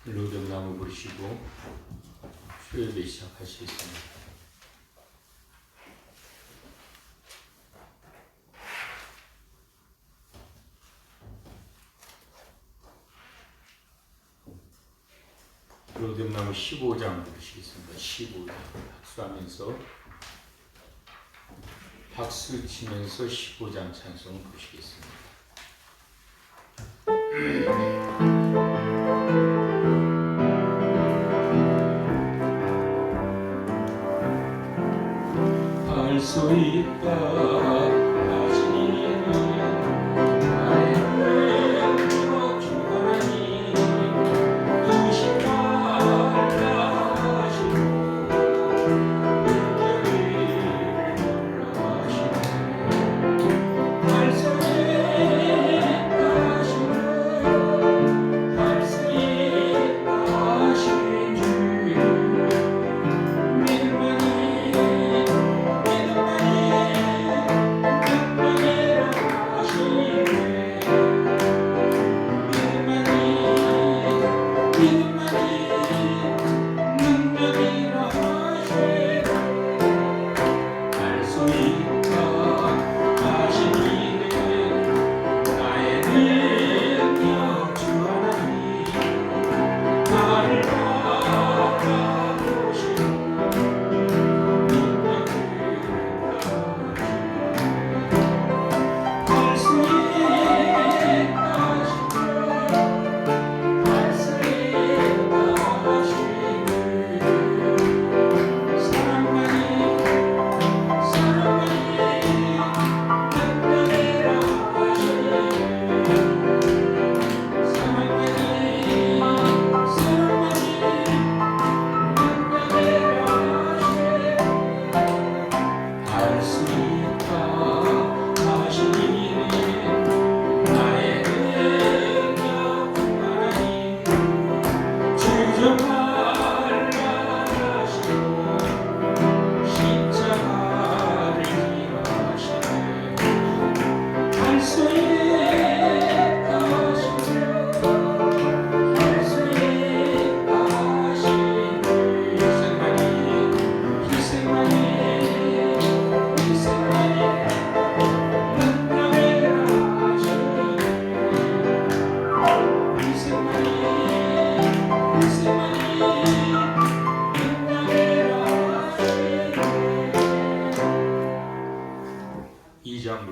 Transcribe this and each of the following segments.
로뎀나무 부르시고 수요일에 시작할 수 있습니다. 로뎀나무 15장 부르시겠습니다. 15장 박수하면서 박수 치면서 15장 찬송 부르시겠습니다. 할 수 있다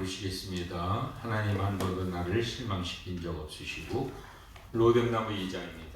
부르시겠습니다. 하나님 한 번도 나를 실망시킨 적 없으시고 로뎀나무 2장입니다.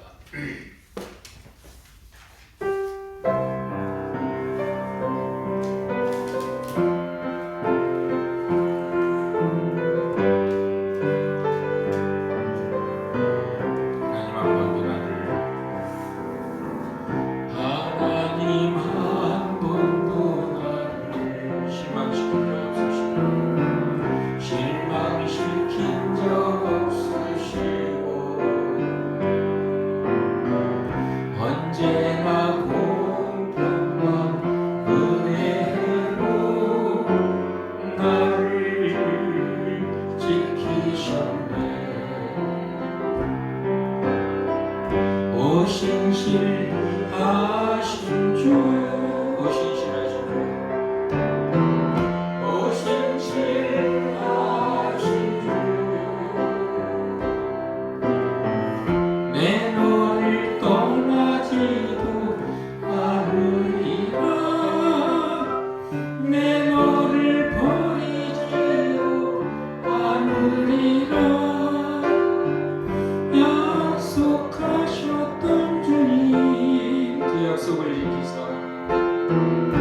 약속을 지키사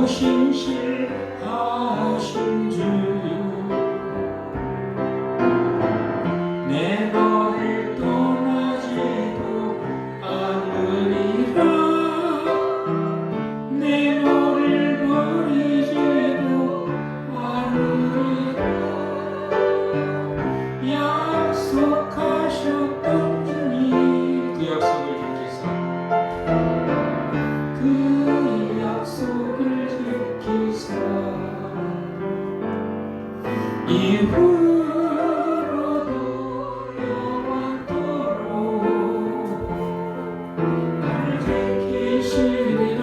신실하신 주 내 너를 떠나지도 않으리라 내 너를 버리지도 않으리라 약속하셨던 주님 그 약속을 지키사 그 약속을 지키사 이후로도 영원토록 날 지키시리라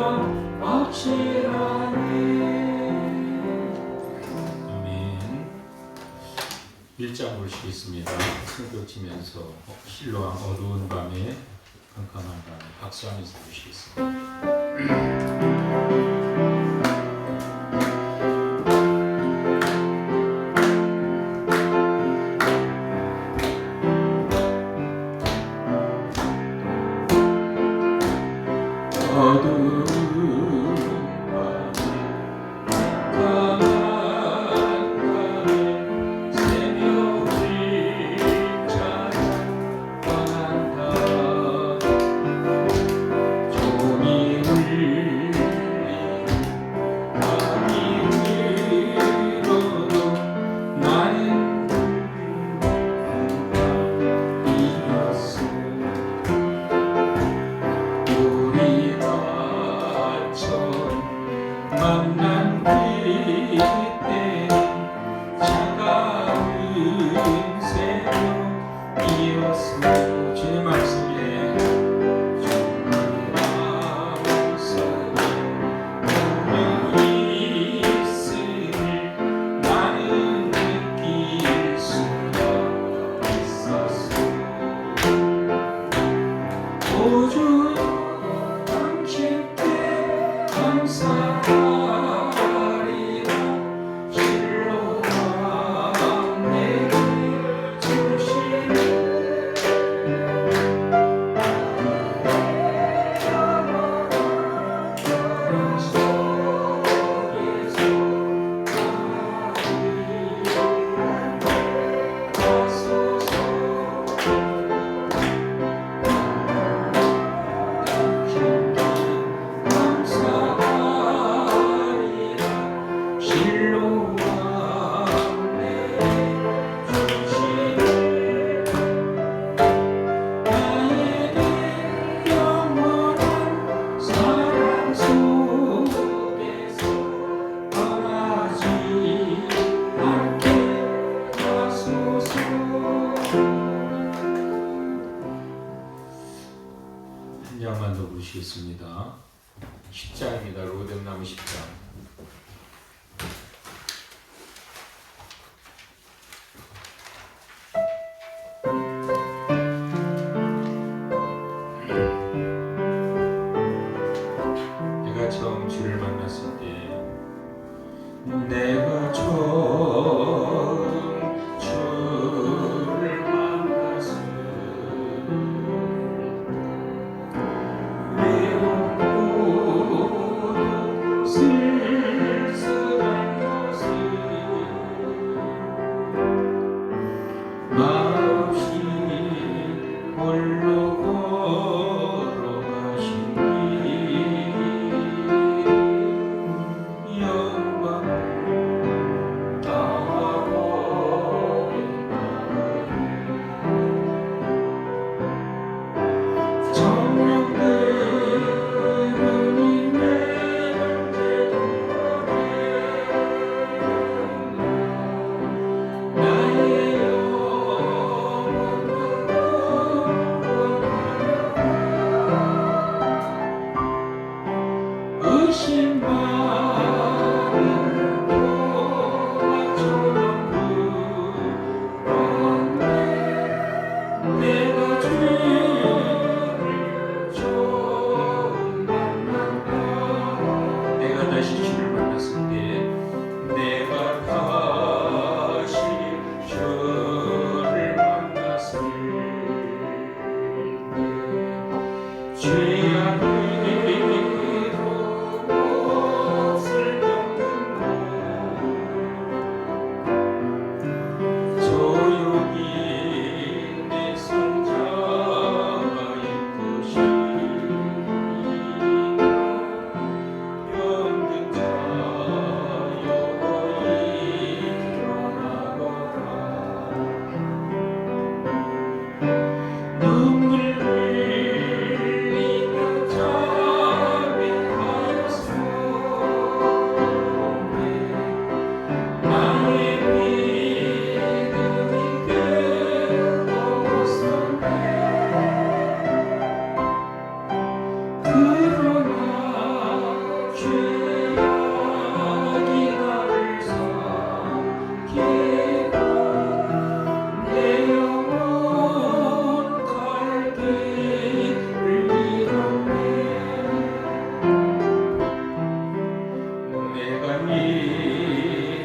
확실하네. 아멘. 1장 보시겠습니다. 손뼉 치면서 실로암 어두운 밤에 캄캄한 밤에 박수하면서 보시겠습니다. 어두운 밤에 캄캄한 밤에 새벽을 찾아간다 종이 울리고 밤이 울어도 나는 밤이었어 우리가 처음 만난 그때는 차가운 새벽이었어 주님 말씀에 정말 마음속에 분명히 있음을 나는 느낄 수가 있었어 오주 당신께 감사하리라 실로암 내게 주신 한 장만 더 보시겠습니다. 10장입니다. 로뎀나무 10장. 내가 처음 주를 만났을 때 내가 처음 주를 만났을 외롭고 쓸쓸한 모습 말없이 홀로 걸어가신 길 영광 죄악으로 몫을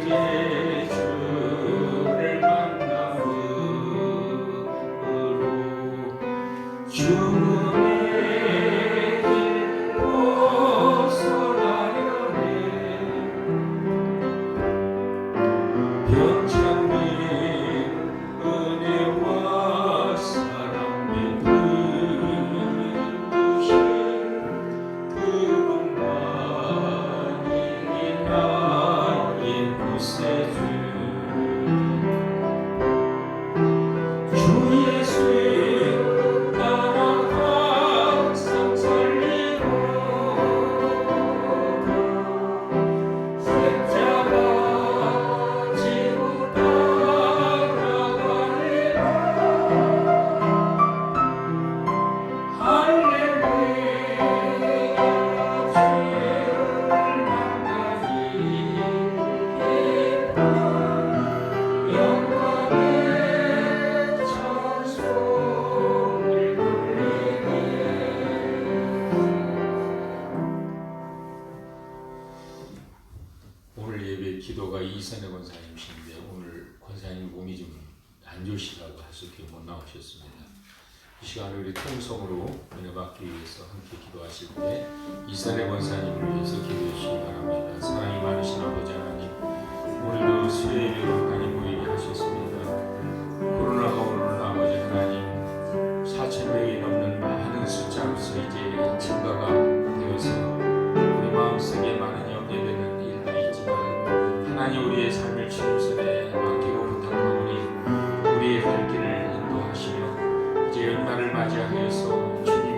이제 주를 만남으로 죽음의 길 벗어나려네. 병창민 은혜와 사랑 베푸신 그분만이 나의 구세주. 주 예수 따라 항상 살리고 십자가 지고 따라가리라. 할렐루야 주를 만나니 기쁨 영광의 찬송을 돌리니. 오늘 예배 기도가 이선혜 권사님이신데 오늘 권사님 몸이 좀 안 좋으시다고 해서 못 나오셨습니다. 이 시간에 우리 통성으로 은혜 받기 위해서 함께 기도하실 때 이선혜 권사님을 위해서 기도해 주시기 바랍니다. 사랑이 많으신 아버지 하나님, 오늘도 수요일에 하나님 모이게 하셨습니다. 코로나가 오늘 아버지 하나님 4,000명이 넘는 많은 숫자로서 이제 증가가 되어서 우리 마음속에 많은 염려되는 일들이 있지만 하나님 우리의 삶을 주님 손에 맡기고 부탁하오니 우리의 갈 길을 인도하시며 이제 연말을 맞이하여서 주님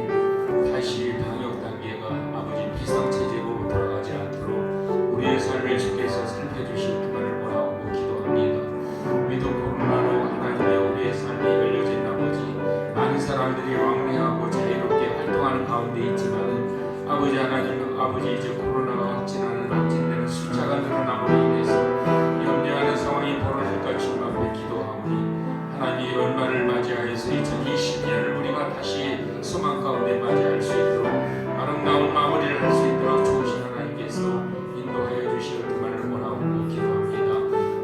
다시 방역 단계가 아버지 비상체제로 돌아가지 않도록 우리의 삶을 주께서 살펴주실 그만을 원하고 기도합니다. 우리도 코로나로 하나님의 우리의 삶이 열려진 나머지 많은 사람들이 왕래하고 자유롭게 활동하는 가운데 있지만 아버지 하나님, 아버지 이제 코로나가 확진되는 숫자가 늘어남으로 인해서 염려하는 상황이 벌어질까 주님 앞에 기도하오니 하나님 연말을 맞이하여서 2020년을 우리가 다시 소망 가운데 맞이할 수 있도록 아름다운 마무리를 할 수 있도록 좋으신 하나님께서 인도하여 주시었기만을 원하고 기도합니다.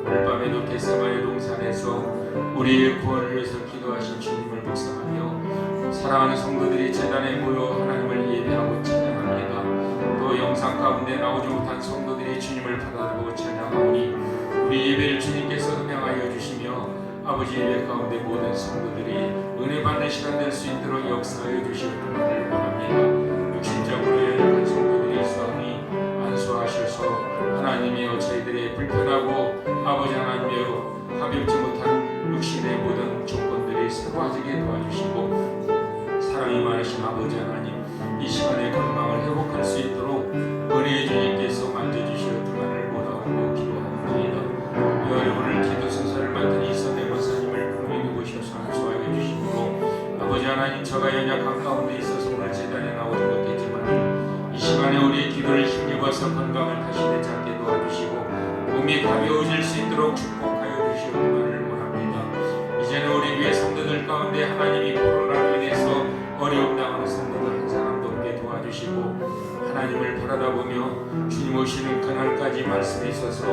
오늘 밤에도 겟세마네 동산에서 우리의 구원을 위해서 기도하신 주님을 묵상하며 사랑하는 성도들이 제단에 모여 하나님을 예배하고 찬양합니다. 또 영상 가운데 나오지 못한 성도들이 주님을 바라보고 찬양하오니 우리 예배를 주님께서 음행하여 주시며 아버지 예배 가운데 모든 성도들이 은혜 받는 시간 될 수 있도록 역사하여 주시기를 원합니다. 육신적으로 연약한 성도들이 있사오니 안수하셔서 하나님이여 저희들의 불편하고 아버지 하나님이여 가볍지 못한 육신의 모든 조건들이 새로워지게 도와주시고 사랑이 많으신 아버지 하나님 이 시간에 건강을 회복할 수 있도록 은혜의 주님께서 만져주시기만을 원하고 기도합니다. 오늘 기도 순서를 맡은 이선혜 권사님을 부름이 누구셔서 안수하여 주시므로 아버지 하나님 저가 연약한 가운데 있어서 오늘 제단에 나오지 못했지만 이 시간에 우리의 기도를 힘입어서 건강을 다시 되찾게 도와주시고 몸이 가벼워질 수 있도록 축복하여 주시기만을 원합니다. 이제는 우리 위의 성도들 가운데 하나님이 코로나로 인해서 어려움 당하는 성도들 한 사람도 없게 도와주시고 하나님을 바라다보며 주님 오시는 그날까지 말씀에 있어서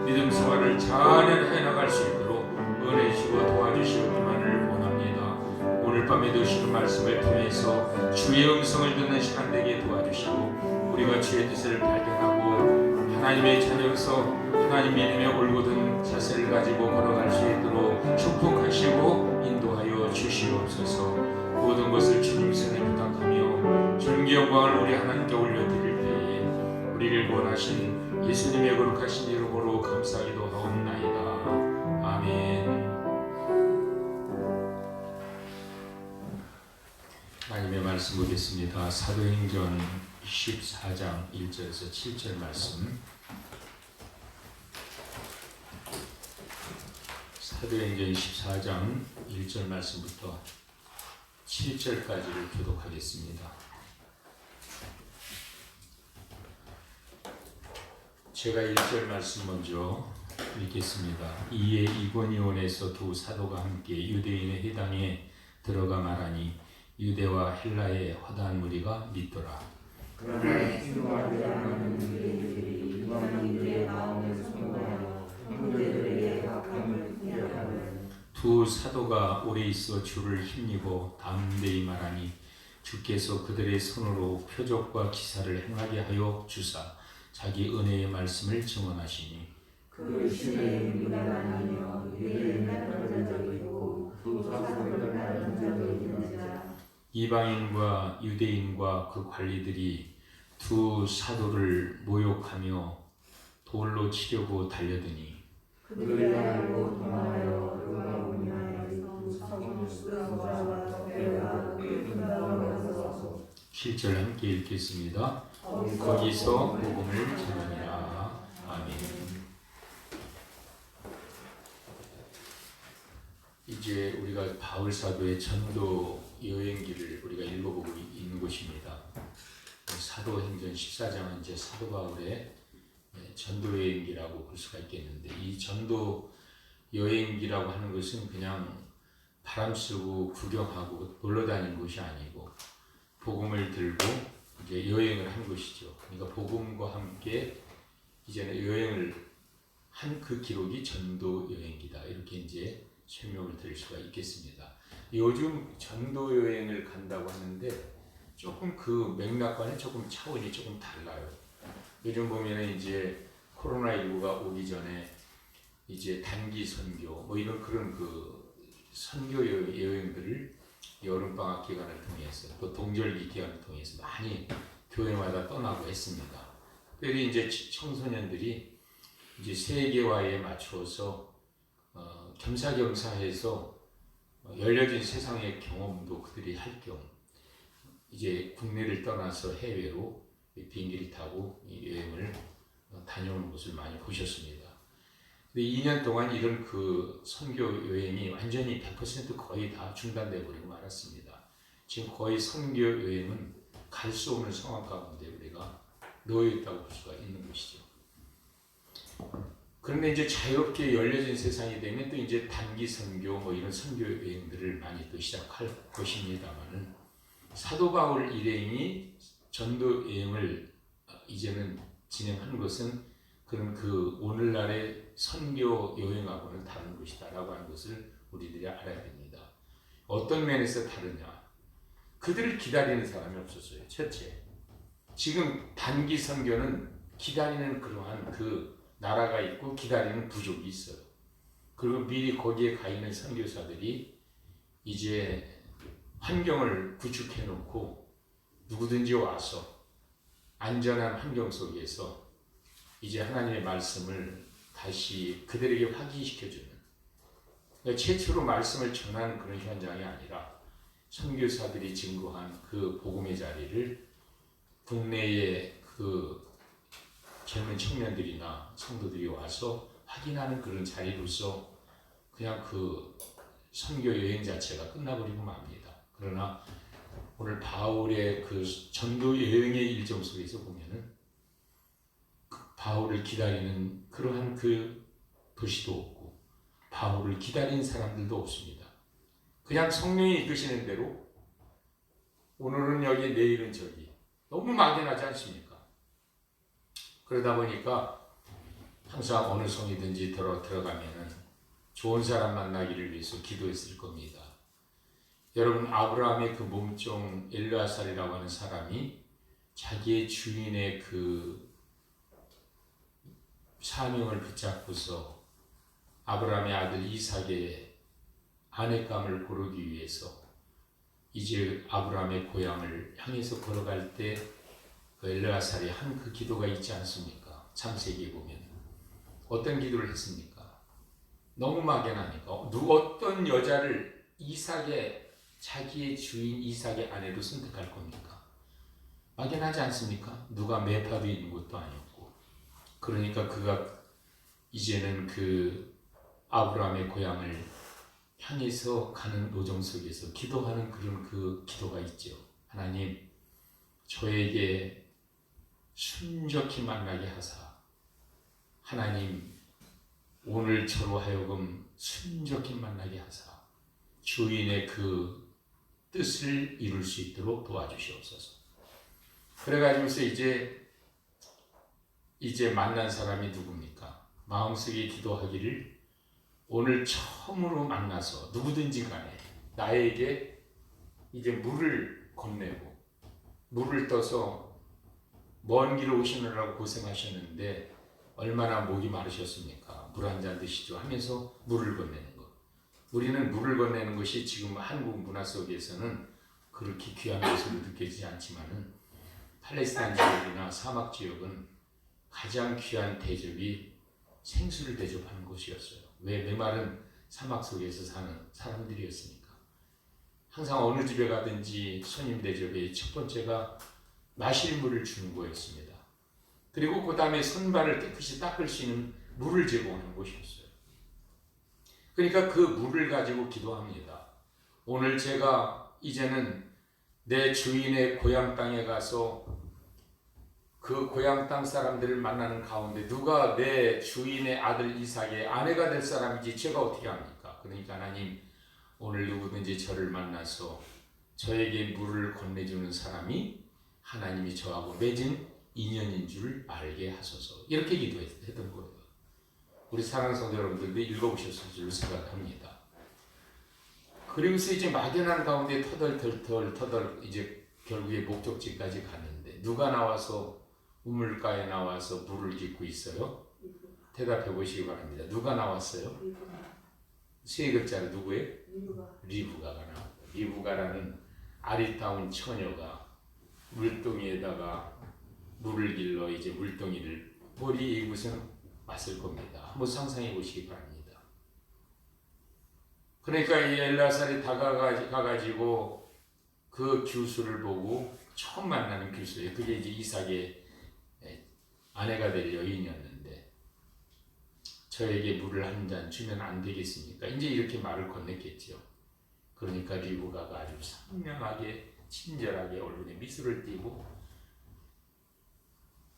믿음 생활을 잘 해나갈 수 있도록 은혜 주시고 도와주시기만을 원합니다. 오늘 밤에도 주시는 말씀을 통해서 주의 음성을 듣는 시간 되게 도와주시고 우리가 주의 뜻을 발견하고 하나님의 자녀로서 하나님 믿음의 올곧은 자세를 가지고 걸어갈 수 있도록 축복하시고 인도하여 주시옵소서. 모든 것을 주님 손에 부탁하며 존귀 영광을 우리 하나님께 올려드릴 때에 우리를 구원하신 예수님의 거룩하신 이름으로 감사기도 하옵나이다. 아멘. 하나님의 말씀 보겠습니다. 사도행전 14장 1절에서 7절 말씀. 사도행전 14장 1절 말씀부터 7절까지를 교독하겠습니다. 제가 1절 말씀 먼저 읽겠습니다. 이에 이고니온에서 두 사도가 함께 유대인의 회당에 들어가 말하니 유대와 헬라의 허다한 무리가 믿더라. 그러나 주와 대항하는 유대인들이 이방인들의 두 사도가 오래 있어 주를 힘입어 담대히 말하니 주께서 그들의 손으로 표적과 기사를 행하게 하여 주사 자기 은혜의 말씀을 증언하시니 그 신의 미간하며 이를 나타낸 적이 있고 두 사도를 나타낸 적이 있는지라. 이방인과 유대인과 그 관리들이 두 사도를 모욕하며 돌로 치려고 달려드니 그들이 알고 도망하여 루가오니아에서 성수자와 베드로가 끝나고 7절 함께 읽겠습니다. 거기서 복음을 전하니라. 아멘. 이제 우리가 바울 사도의 전도 여행기를 우리가 읽어보고 있는 곳입니다. 사도행전 14장은 이제 사도 바울의 전도 여행기라고 볼 수가 있겠는데, 이 전도 여행기라고 하는 것은 그냥 바람 쐬고 구경하고 놀러 다니는 곳이 아니고 복음을 들고 이제 여행을 한 것이죠. 그러니까 복음과 함께 이제는 여행을 한 그 기록이 전도 여행기다, 이렇게 이제 설명을 드릴 수가 있겠습니다. 요즘 전도 여행을 간다고 하는데 조금 그 맥락과는 조금 차원이 조금 달라요. 요즘 보면은 이제 코로나19가 오기 전에 이제 단기 선교 뭐 이런 그런 그 선교 여행들을 여름방학 기간을 통해서 또 동절기 기간을 통해서 많이 교회마다 떠나고 했습니다. 특별히 이제 청소년들이 이제 세계화에 맞추어서 겸사겸사해서 열려진 세상의 경험도 그들이 할 겸 이제 국내를 떠나서 해외로 비행기를 타고 이 여행을 다녀오는 것을 많이 보셨습니다. 근데 2년 동안 이런 그 선교 여행이 완전히 100% 거의 다 중단돼 버리고 말았습니다. 지금 거의 선교 여행은 갈 수 없는 상황 가운데 우리가 놓여 있다고 볼 수가 있는 것이죠. 그런데 이제 자유롭게 열려진 세상이 되면 또 이제 단기 선교 뭐 이런 선교 여행들을 많이 또 시작할 것입니다만은 사도 바울 일행이 전도 여행을 이제는 진행하는 것은 그런 그 오늘날의 선교 여행하고는 다른 것이다라고 하는 것을 우리들이 알아야 됩니다. 어떤 면에서 다르냐? 그들을 기다리는 사람이 없었어요. 첫째, 지금 단기 선교는 기다리는 그러한 그 나라가 있고 기다리는 부족이 있어요. 그리고 미리 거기에 가 있는 선교사들이 이제 환경을 구축해 놓고 누구든지 와서 안전한 환경 속에서 이제 하나님의 말씀을 다시 그들에게 확인시켜주는, 그러니까 최초로 말씀을 전하는 그런 현장이 아니라 선교사들이 증거한 그 복음의 자리를 국내의 그 젊은 청년들이나 성도들이 와서 확인하는 그런 자리로서 그냥 그 선교 여행 자체가 끝나버리고 맙니다. 그러나 오늘 바울의 그 전도 여행의 일정 속에서 보면은 바울을 기다리는 그러한 그 도시도 없고 바울을 기다리는 사람들도 없습니다. 그냥 성령이 이끄시는 대로 오늘은 여기 내일은 저기 너무 막연하지 않습니까? 그러다 보니까 항상 어느 성이든지 들어가면은 좋은 사람 만나기를 위해서 기도했을 겁니다. 여러분, 아브라함의 그 몸종 엘르아살이라고 하는 사람이 자기의 주인의 그 사명을 붙잡고서 아브라함의 아들 이삭의 아내감을 고르기 위해서 이제 아브라함의 고향을 향해서 걸어갈 때 그 엘르아살이 한 그 기도가 있지 않습니까? 창세기에 보면 어떤 기도를 했습니까? 너무 막연하니까 어떤 여자를 이삭의 자기의 주인 이삭의 아내로 선택할 겁니까? 막연하지 않습니까? 누가 매파도 있는 것도 아니었고, 그러니까 그가 이제는 그 아브라함의 고향을 향해서 가는 노정 속에서 기도하는 그런 그 기도가 있죠. 하나님, 저에게 순적히 만나게 하사, 하나님 오늘 저로 하여금 순적히 만나게 하사 주인의 그 뜻을 이룰 수 있도록 도와주시옵소서. 그래가지고서 이제 만난 사람이 누굽니까? 마음속에 기도하기를 오늘 처음으로 만나서 누구든지 간에 나에게 이제 물을 건네고 물을 떠서 먼 길을 오시느라고 고생하셨는데 얼마나 목이 마르셨습니까? 물 한 잔 드시죠 하면서 물을 건네는 것. 우리는 물을 건네는 것이 지금 한국 문화 속에서는 그렇게 귀한 것으로 느껴지지 않지만은 팔레스타인 지역이나 사막 지역은 가장 귀한 대접이 생수를 대접하는 곳이었어요. 왜? 메마른 사막 속에서 사는 사람들이었으니까. 항상 어느 집에 가든지 손님 대접의 첫 번째가 마실 물을 주는 거였습니다. 그리고 그 다음에 손발을 깨끗이 닦을 수 있는 물을 제공하는 곳이었어요. 그러니까 그 물을 가지고 기도합니다. 오늘 제가 이제는 내 주인의 고향 땅에 가서 그 고향 땅 사람들을 만나는 가운데 누가 내 주인의 아들 이삭의 아내가 될 사람인지 제가 어떻게 합니까? 그러니까 하나님, 오늘 누구든지 저를 만나서 저에게 물을 건네주는 사람이 하나님이 저하고 맺은 인연인 줄 알게 하소서. 이렇게 기도했던 거예요. 우리 사랑하는 성도 여러분들도 읽어보셨을 줄 생각합니다. 그리고서 이제 막연한 가운데 터덜 이제 결국에 목적지까지 갔는데 누가 나와서 우물가에 나와서 물을 깃고 있어요? 대답해 보시기 바랍니다. 누가 나왔어요? 세 글자로 누구예요? 리브가가 나왔어요. 리브가라는 아리따운 처녀가 물동이에다가 물을 길러 이제 물동이를 머리에 이곳은 맞을 겁니다. 한번 상상해 보시기 바랍니다. 그러니까 이 엘라살이 다가가가지고 그 규수를 보고 처음 만나는 규수예요. 그게 이제 이삭의 아내가 될 여인이었는데 저에게 물을 한 잔 주면 안 되겠습니까? 이제 이렇게 말을 건넸겠죠. 그러니까 리브가가 아주 상냥하게 친절하게 얼굴에 미소를 띠고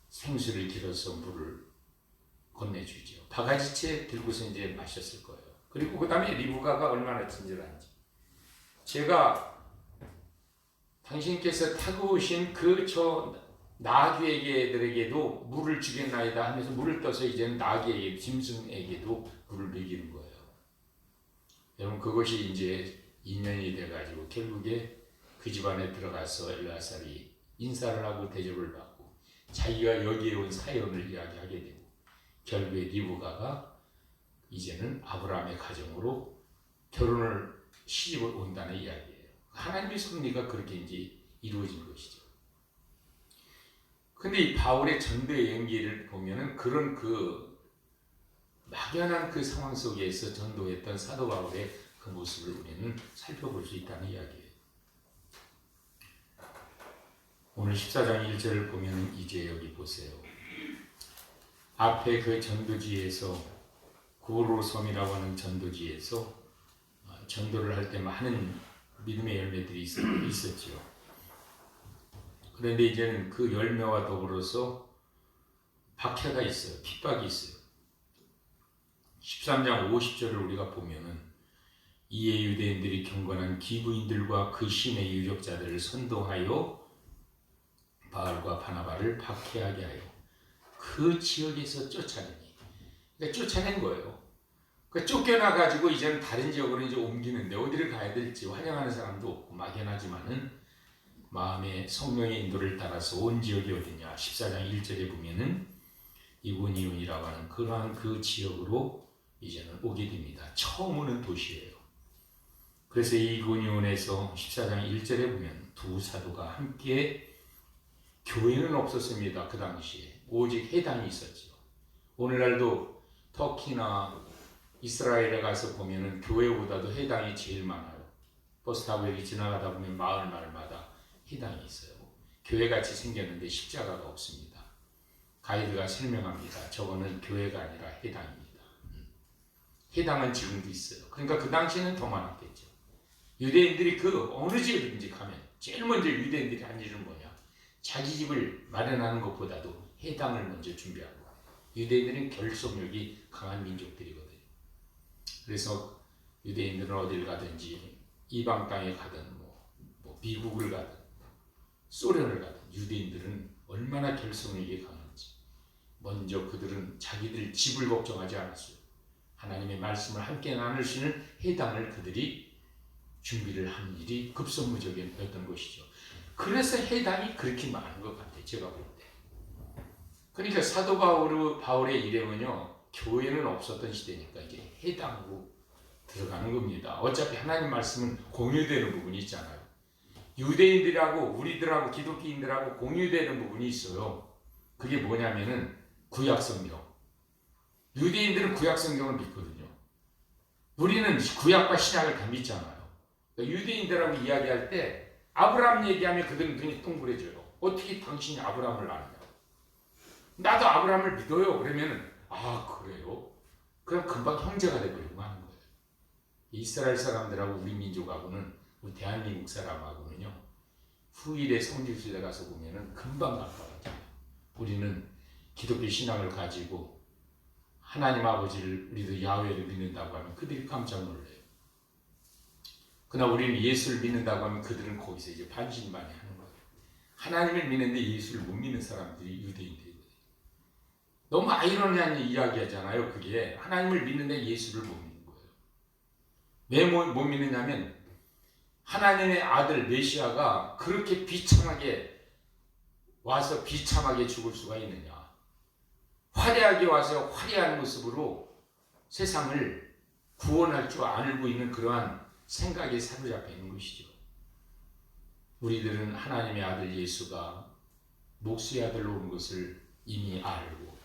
생수를 길어서 물을 건네주죠. 바가지채 들고서 이제 마셨을 거예요. 그리고 그 다음에 리브가가 얼마나 친절한지. 제가 당신께서 타고 오신 그 나귀에게들에게도 물을 주겠나이다 하면서 물을 떠서 이제는 나귀에게, 짐승에게도 물을 먹이는 거예요. 여러분, 그것이 이제 인연이 돼가지고 결국에 그 집안에 들어가서 엘라살이 인사를 하고 대접을 받고 자기가 여기에 온 사연을 이야기하게 되고 결국에 리브가가 이제는 아브라함의 가정으로 결혼을 시집을 온다는 이야기예요. 하나님의 섭리가 그렇게 이제 이루어진 것이죠. 근데 이 바울의 전도의 연기를 보면은 그런 그 막연한 그 상황 속에서 전도했던 사도 바울의 그 모습을 우리는 살펴볼 수 있다는 이야기예요. 오늘 14장 1절을 보면 이제 여기 보세요. 앞에 그 전도지에서 고로섬이라고 하는 전도지에서 전도를 할 때 많은 믿음의 열매들이 있었죠. 그런데 이제는 그 열매와 더불어서 박해가 있어요. 핍박이 있어요. 13장 50절을 우리가 보면은 이에 유대인들이 경건한 기부인들과 그 신의 유력자들을 선동하여 바알과 바나바를 박해하게 하여 그 지역에서 쫓아내니. 그러니까 쫓아낸 거예요. 그러니까 쫓겨나가지고 이제는 다른 지역으로 이제 옮기는데 어디를 가야 될지 환영하는 사람도 없고 막연하지만은 마음의 성령의 인도를 따라서 온 지역이 어디냐 14장 1절에 보면은 이고니온이라고 하는 그러한 그 지역으로 이제는 오게 됩니다. 처음 오는 도시예요. 그래서 이고니온에서 14장 1절에 보면 두 사도가 함께 교회는 없었습니다. 그 당시에 오직 회당이 있었죠. 오늘날도 터키나 이스라엘에 가서 보면은 교회보다도 회당이 제일 많아요. 버스 타고 여기 지나가다 보면 마을마다 회당이 있어요. 교회같이 생겼는데 십자가가 없습니다. 가이드가 설명합니다. 저거는 교회가 아니라 회당입니다. 회당은 지금도 있어요. 그러니까 그 당시에는 더 많았겠죠. 유대인들이 그 어느 집이든지 가면 제일 먼저 유대인들이 한 일은 뭐냐? 자기 집을 마련하는 것보다도 회당을 먼저 준비하고 유대인들은 결속력이 강한 민족들이거든요. 그래서 유대인들은 어딜 가든지 이방 땅에 가든 뭐 미국을 가든 소련을 가든 유대인들은 얼마나 결속력이 강한지 먼저 그들은 자기들 집을 걱정하지 않았어요. 하나님의 말씀을 함께 나눌 수 있는 회당을 그들이 준비를 한 일이 급선무적이었던 것이죠. 그래서 회당이 그렇게 많은 것 같아요. 제가 볼 때. 그러니까 사도 바울의 일행은요, 교회는 없었던 시대니까 이게 회당으로 들어가는 겁니다. 어차피 하나님 말씀은 공유되는 부분이 있잖아요. 유대인들하고 우리들하고 기독교인들하고 공유되는 부분이 있어요. 그게 뭐냐면은 구약성경. 유대인들은 구약성경을 믿거든요. 우리는 구약과 신약을 다 믿잖아요. 그러니까 유대인들하고 이야기할 때 아브라함 얘기하면 그들은 눈이 동그래져요. 어떻게 당신이 아브라함을 아느냐? 나도 아브라함을 믿어요. 그러면은 아 그래요? 그럼 금방 형제가 되버리고 하는 거예요. 이스라엘 사람들하고 우리 민족하고는 우리 대한민국 사람하고는요 후일의 성지순례 가서 보면은 금방 가까워져요. 우리는 기독교 신앙을 가지고 하나님 아버지를 우리도 야훼를 믿는다고 하면 그들이 깜짝 놀래요. 그러나 우리는 예수를 믿는다고 하면 그들은 거기서 이제 반신반의 하는 거예요. 하나님을 믿는데 예수를 못 믿는 사람들이 유대인들이거든요. 너무 아이러니한 이야기 하잖아요. 그게 하나님을 믿는데 예수를 못 믿는 거예요. 왜 못 믿느냐면 하나님의 아들 메시아가 그렇게 비참하게 와서 비참하게 죽을 수가 있느냐. 화려하게 와서 화려한 모습으로 세상을 구원할 줄 알고 있는 그러한 생각에 사로잡혀 있는 것이죠. 우리들은 하나님의 아들 예수가 목수의 아들로 온 것을 이미 알고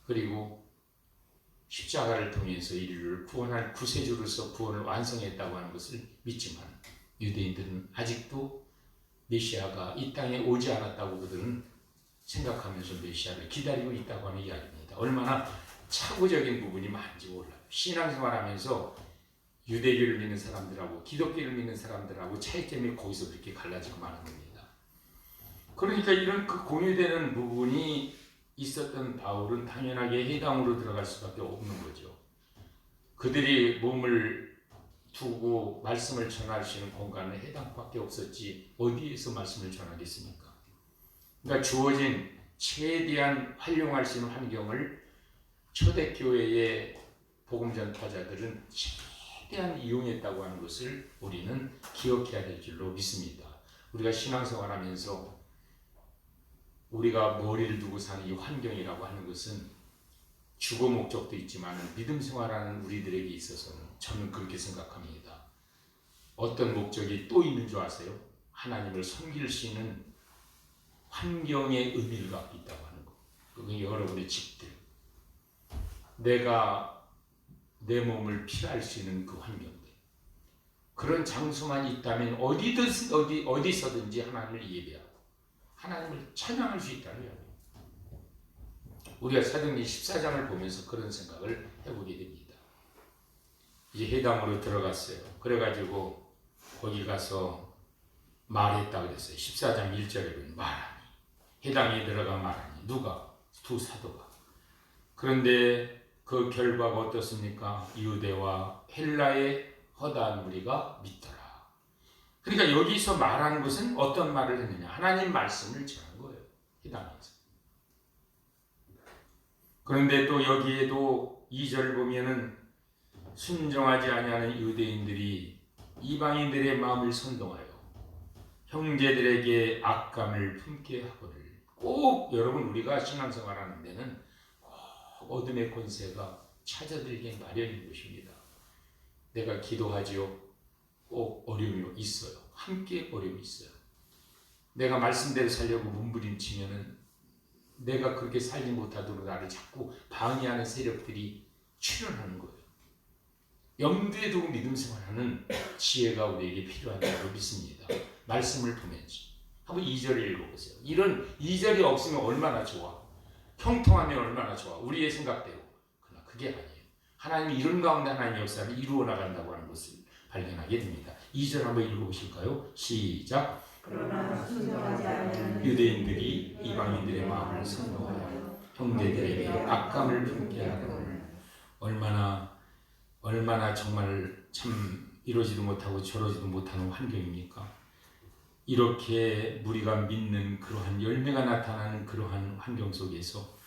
그리고 십자가를 통해서 인류를 구원할 구세주로서 구원을 완성했다고 하는 것을 믿지만 유대인들은 아직도 메시아가 이 땅에 오지 않았다고 그들은 생각하면서 메시아를 기다리고 있다고 하는 이야기입니다. 얼마나 착오적인 부분이 많은지 몰라요. 신앙생활하면서 유대교를 믿는 사람들하고 기독교를 믿는 사람들하고 차이점이 거기서 그렇게 갈라지고 마는 겁니다. 그러니까 이런 그 공유되는 부분이 있었던 바울은 당연하게 회당으로 들어갈 수밖에 없는 거죠. 그들이 몸을 두고 말씀을 전할 수 있는 공간은 회당밖에 없었지 어디에서 말씀을 전하겠습니까? 그러니까 주어진 최대한 활용할 수 있는 환경을 초대교회의 복음 전파자들은 최대한 이용했다고 하는 것을 우리는 기억해야 될 줄로 믿습니다. 우리가 신앙생활하면서 우리가 머리를 두고 사는 이 환경이라고 하는 것은 주거 목적도 있지만 믿음 생활하는 우리들에게 있어서는 저는 그렇게 생각합니다. 어떤 목적이 또 있는 줄 아세요? 하나님을 섬길 수 있는 환경의 의미를 갖고 있다고 하는 것. 그건 여러분의 집들. 내가 내 몸을 피할 수 있는 그 환경들. 그런 장소만 있다면 어디서든지 하나님을 예배하고 하나님을 찬양할 수 있다는 이야기예요. 우리가 사도행전 14장을 보면서 그런 생각을 해보게 됩니다. 이제 회당으로 들어갔어요. 그래가지고 거기 가서 말했다 그랬어요. 14장 1절에 보면 말하니. 회당에 들어가 말하니. 누가? 두 사도가. 그런데 그 결과가 어떻습니까? 유대와 헬라의 허다한 무리가 믿더라. 그러니까 여기서 말하는 것은 어떤 말을 했느냐? 하나님 말씀을 전한 거예요. 회당에서. 그런데 또 여기에도 2절을 보면은 순종하지 아니하는 유대인들이 이방인들의 마음을 선동하여 형제들에게 악감을 품게 하거늘. 꼭 여러분 우리가 신앙생활하는 데는 꼭 어둠의 권세가 찾아들게 마련인 것입니다. 내가 기도하지요. 꼭 어려움이 있어요. 함께 어려움이 있어요. 내가 말씀대로 살려고 몸부림치면은 내가 그렇게 살지 못하도록 나를 자꾸 방해하는 세력들이 출현하는 거예요. 염두에 두고 믿음 생활하는 지혜가 우리에게 필요하다고 믿습니다. 말씀을 보면서 한번 2절을 읽어보세요. 이런 2절이 없으면 얼마나 좋아. 형통하면 얼마나 좋아. 우리의 생각대로. 그러나 그게 아니에요. 하나님이 이런 가운데 하나님의 역사를 이루어 나간다고 하는 것을 발견하게 됩니다. 2절 한번 읽어보실까요? 시작. 그러나 순종하지 아니하는 유대인들이 이방인들의 마음을 선동하여 형제들에게 악감을 품게 하거늘. 얼마나 정말 참 이러지도 못하고 저러지도 못하는 환경입니까? 이렇게 무리가 믿는 그러한 열매가 나타나는 그러한 환경 속에서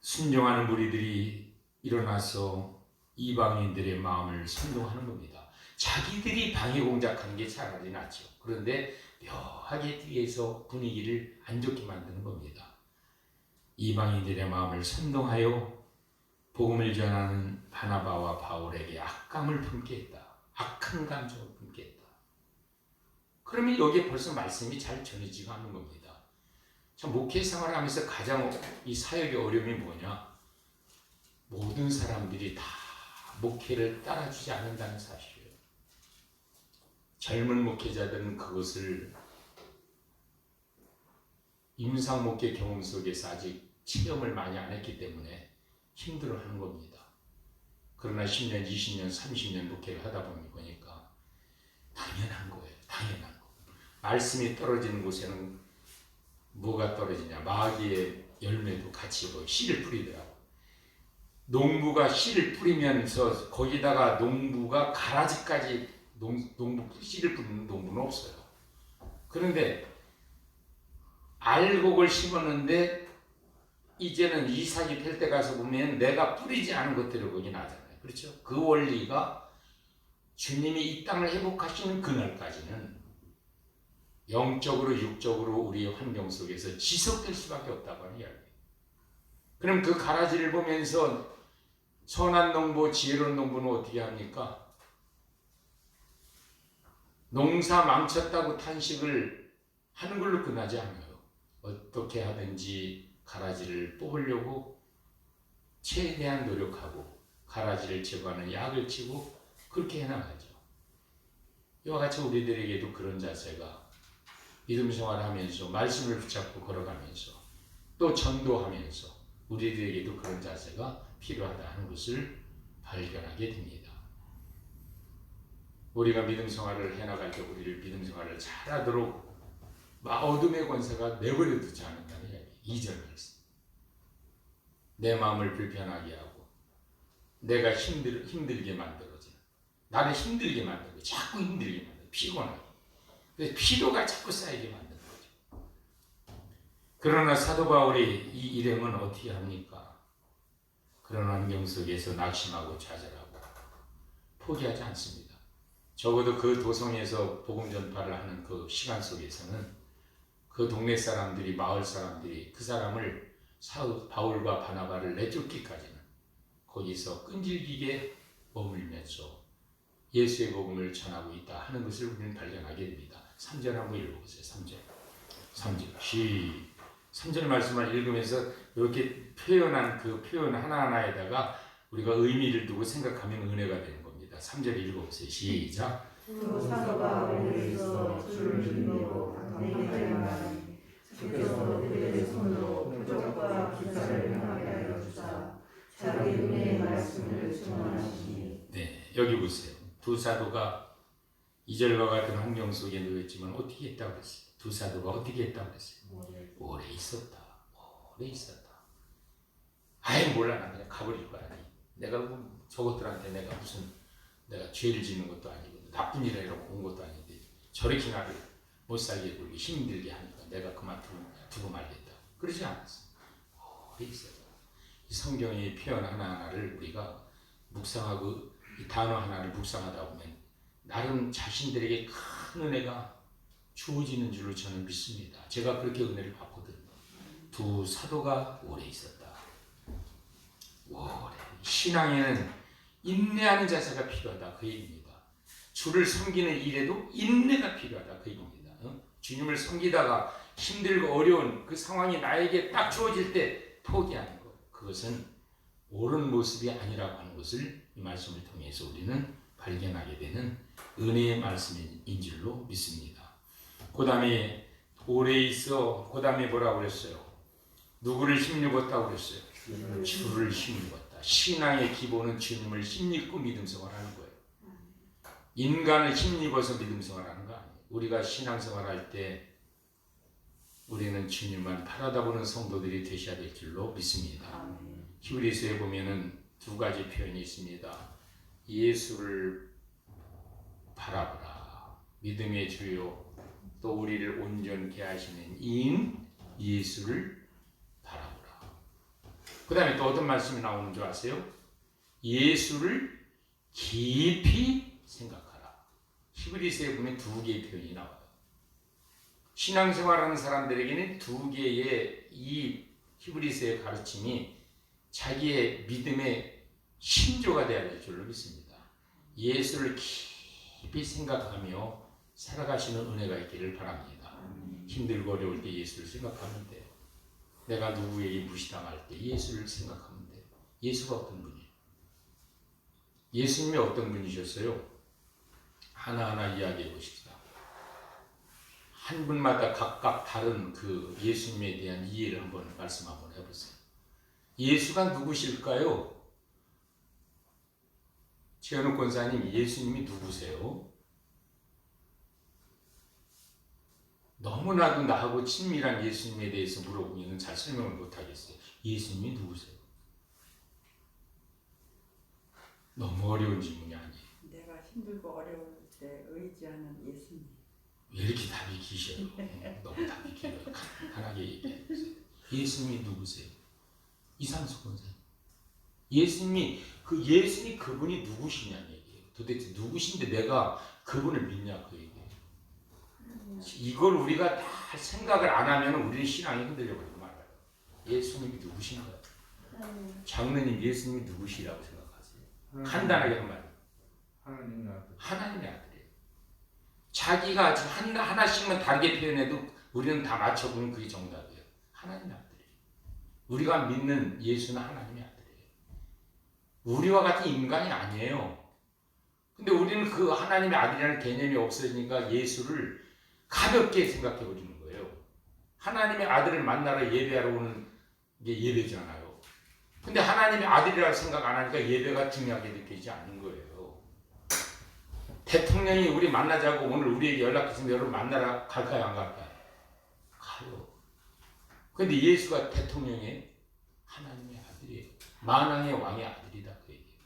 순종하는 무리들이 일어나서 이방인들의 마음을 선동하는 겁니다. 자기들이 방해 공작하는 게 차라리 낫죠. 그런데 묘하게 뒤에서 분위기를 안 좋게 만드는 겁니다. 이방인들의 마음을 선동하여 복음을 전하는 바나바와 바울에게 악감을 품게 했다. 악한 감정을 품게 했다. 그러면 여기에 벌써 말씀이 잘 전해지고 하는 겁니다. 참 목회 생활을 하면서 가장 이 사역의 어려움이 뭐냐? 모든 사람들이 다 목회를 따라주지 않는다는 사실이에요. 젊은 목회자들은 그것을 임상 목회 경험 속에서 아직 체험을 많이 안 했기 때문에 힘들어하는 겁니다. 그러나 10년, 20년, 30년 목회를 하다 보니까 당연한 거예요. 당연한 거. 말씀이 떨어지는 곳에는 뭐가 떨어지냐? 마귀의 열매도 같이 씨를 뿌리더라고. 농부가 씨를 뿌리면서 거기다가 농부가 가라지까지 농부 씨를 뿌리는 농부는 없어요. 그런데 알곡을 심었는데 이제는 이삭이 될 때 가서 보면 내가 뿌리지 않은 것들을 거기 나잖아요. 그렇죠? 그 원리가 주님이 이 땅을 회복하시는 그날까지는 영적으로 육적으로 우리의 환경 속에서 지속될 수밖에 없다고 하는 이야기예요. 그럼 그 가라지를 보면서 선한 농부, 지혜로운 농부는 어떻게 합니까? 농사 망쳤다고 탄식을 하는 걸로 끝나지 않아요. 어떻게 하든지 가라지를 뽑으려고 최대한 노력하고 가라지를 제거하는 약을 치고 그렇게 해나가죠. 이와 같이 우리들에게도 그런 자세가 믿음 생활하면서 말씀을 붙잡고 걸어가면서 또 전도하면서 우리들에게도 그런 자세가 필요하다 하는 것을 발견하게 됩니다. 우리가 믿음 생활을 해나갈 때 우리를 믿음 생활을 잘하도록 어둠의 권세가 내버려 두지 않는다는 이야기. 2절 말씀. 내 마음을 불편하게 하고 내가 힘들게 만들어지는, 나를 힘들게 만들고 자꾸 힘들게 만들고 피곤하게, 그래서 피로가 자꾸 쌓이게 만드는 거죠. 그러나 사도 바울이 이 일행은 어떻게 합니까? 그런 환경 속에서 낙심하고 좌절하고 포기하지 않습니다. 적어도 그 도성에서 복음 전파를 하는 그 시간 속에서는 그 동네 사람들이, 마을 사람들이 그 사람을 사도 바울과 바나바를 내쫓기까지는 거기서 끈질기게 머물면서 예수의 복음을 전하고 있다 하는 것을 우리는 발견하게 됩니다. 3절 한번 읽어보세요. 3절 3절 말씀을 읽으면서 이렇게 표현한 그 표현 하나하나에다가 우리가 의미를 두고 생각하면 은혜가 되는 겁니다. 3절 읽어보세요. 시작. 또 사도가 오래서 주를 힘입어 내게 말하니 주께서 그들의 손으로 표적과 기사를 행하게 하여 주사 자기 은혜의 말씀을 증언하시니. 네, 여기 보세요. 두 사도가 2절과 같은 환경 속에 놓였지만 어떻게 했다고 그랬어요? 두 사도가 어떻게 했다고 그랬어요? 오래 있었다. 아예 몰라, 나 그냥 가버릴 거야. 내가 저것들한테 내가 무슨 내가 죄를 짓는 것도 아니고 나쁜 일을 하려고 온 것도 아닌데 저렇게 나를 못 살게 굴고 힘들게 하니까 내가 그만두고 말겠다. 그러지 않았어. 오래 있었다. 이 성경의 표현 하나하나를 우리가 묵상하고 이 단어 하나를 묵상하다 보면 나름 자신들에게 큰 은혜가 주어지는 줄로 저는 믿습니다. 제가 그렇게 은혜를 받거든요. 두 사도가 오래 있었다. 오래. 신앙에는 인내하는 자세가 필요하다. 그 얘기입니다. 주를 섬기는 일에도 인내가 필요하다. 그 얘기입니다. 주님을 섬기다가 힘들고 어려운 그 상황이 나에게 딱 주어질 때 포기하는 것. 그것은 옳은 모습이 아니라고 하는 것을 이 말씀을 통해서 우리는 발견하게 되는 은혜의 말씀인 줄로 믿습니다. 그 다음에 오래 있어. 그 다음에 뭐라고 그랬어요? 누구를 힘입었다고 그랬어요? 주를 힘입었다. 신앙의 기본은 주님을 힘입고 믿음 생활하는 거예요. 인간을 힘입어서 믿음 생활하는 거 아니에요. 우리가 신앙생활할 때 우리는 주님만 바라다보는 성도들이 되셔야 될 줄로 믿습니다. 히브리서에 보면은 두 가지 표현이 있습니다. 예수를 바라보라. 믿음의 주요 또 우리를 온전케 하시는 이인 예수를 바라보라. 그 다음에 또 어떤 말씀이 나오는 줄 아세요? 예수를 깊이 생각하라. 히브리서에 보면 두 개의 표현이 나와요. 신앙생활하는 사람들에게는 두 개의 이 히브리서의 가르침이 자기의 믿음의 신조가 되어야 될 줄로 믿습니다. 예수를 깊이 생각하며 살아가시는 은혜가 있기를 바랍니다. 힘들고 어려울 때 예수를 생각하면 돼요. 내가 누구에게 무시당할 때 예수를 생각하면 돼요. 예수가 어떤 분이에요? 예수님이 어떤 분이셨어요? 하나하나 이야기해 보십시다. 한 분마다 각각 다른 그 예수님에 대한 이해를 한번 말씀 한번 해보세요. 예수가 누구실까요? 최현욱 권사님, 예수님이 누구세요? 너무나도 나하고 친밀한 예수님에 대해서 물어보면 잘 설명을 못하겠어요. 예수님이 누구세요? 너무 어려운 질문이 아니에요. 내가 힘들고 어려울 때 의지하는 예수님. 왜 이렇게 답이 기셔요? 너무 답이 길어요. 간단하게 얘기해 보세요. 예수님이 누구세요? 이상수 권사님. 예수님이 그분이 누구시냐는 얘기예요. 도대체 누구신데 내가 그분을 믿냐 그 얘기예요. 이걸 우리가 다 생각을 안 하면 우리는 신앙이 흔들려 버리고 말아요. 예수님이 누구신가요? 장로님, 예수님이 누구시라고 생각하세요? 간단하게 한 말. 하나님의 아들. 하나님의 아들이에요. 자기가 하나씩만 다르게 표현해도 우리는 다 맞춰보면 그게 정답이에요. 하나님의 아들이에요. 우리가 믿는 예수는 하나님의 아들이에요. 우리와 같은 인간이 아니에요. 근데 우리는 그 하나님의 아들이라는 개념이 없어지니까 예수를 가볍게 생각해 버리는 거예요. 하나님의 아들을 만나러 예배하러 오는 게 예배잖아요. 근데 하나님의 아들이라고 생각 안 하니까 예배가 중요하게 느껴지지 않는 거예요. 대통령이 우리 만나자고 오늘 우리에게 연락해서 여러분 만나러 갈까요, 안 갈까요? 가요. 근데 예수가 대통령의 하나님의 아들이에요. 만왕의 왕의 아들이다 그 얘기예요.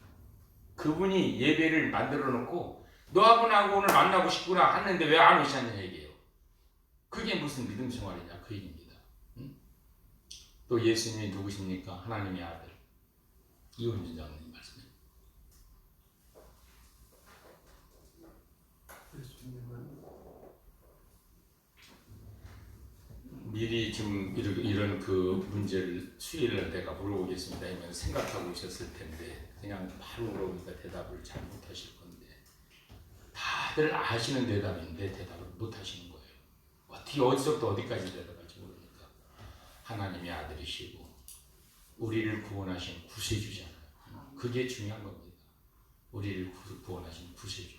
그분이 예배를 만들어 놓고 너하고 나하고 오늘 만나고 싶구나 했는데 왜 안 오셨냐 얘기예요. 그게 무슨 믿음 생활이냐 그 얘기입니다. 응? 또 예수님이 누구십니까? 하나님의 아들. 이원준 장로님 말씀해. 미리 지금 이런 그 문제를 수위를 내가 물어보겠습니다. 이면 생각하고 오셨을 텐데 그냥 바로 물어보니까 대답을 잘 못하실 건데 다들 아시는 대답인데 대답을 못하시는 거예요. 어떻게 어디서부터 어디까지 대답할지 모르니까 하나님의 아들이시고 우리를 구원하신 구세주잖아요. 그게 중요한 겁니다. 우리를 구원하신 구세주예요.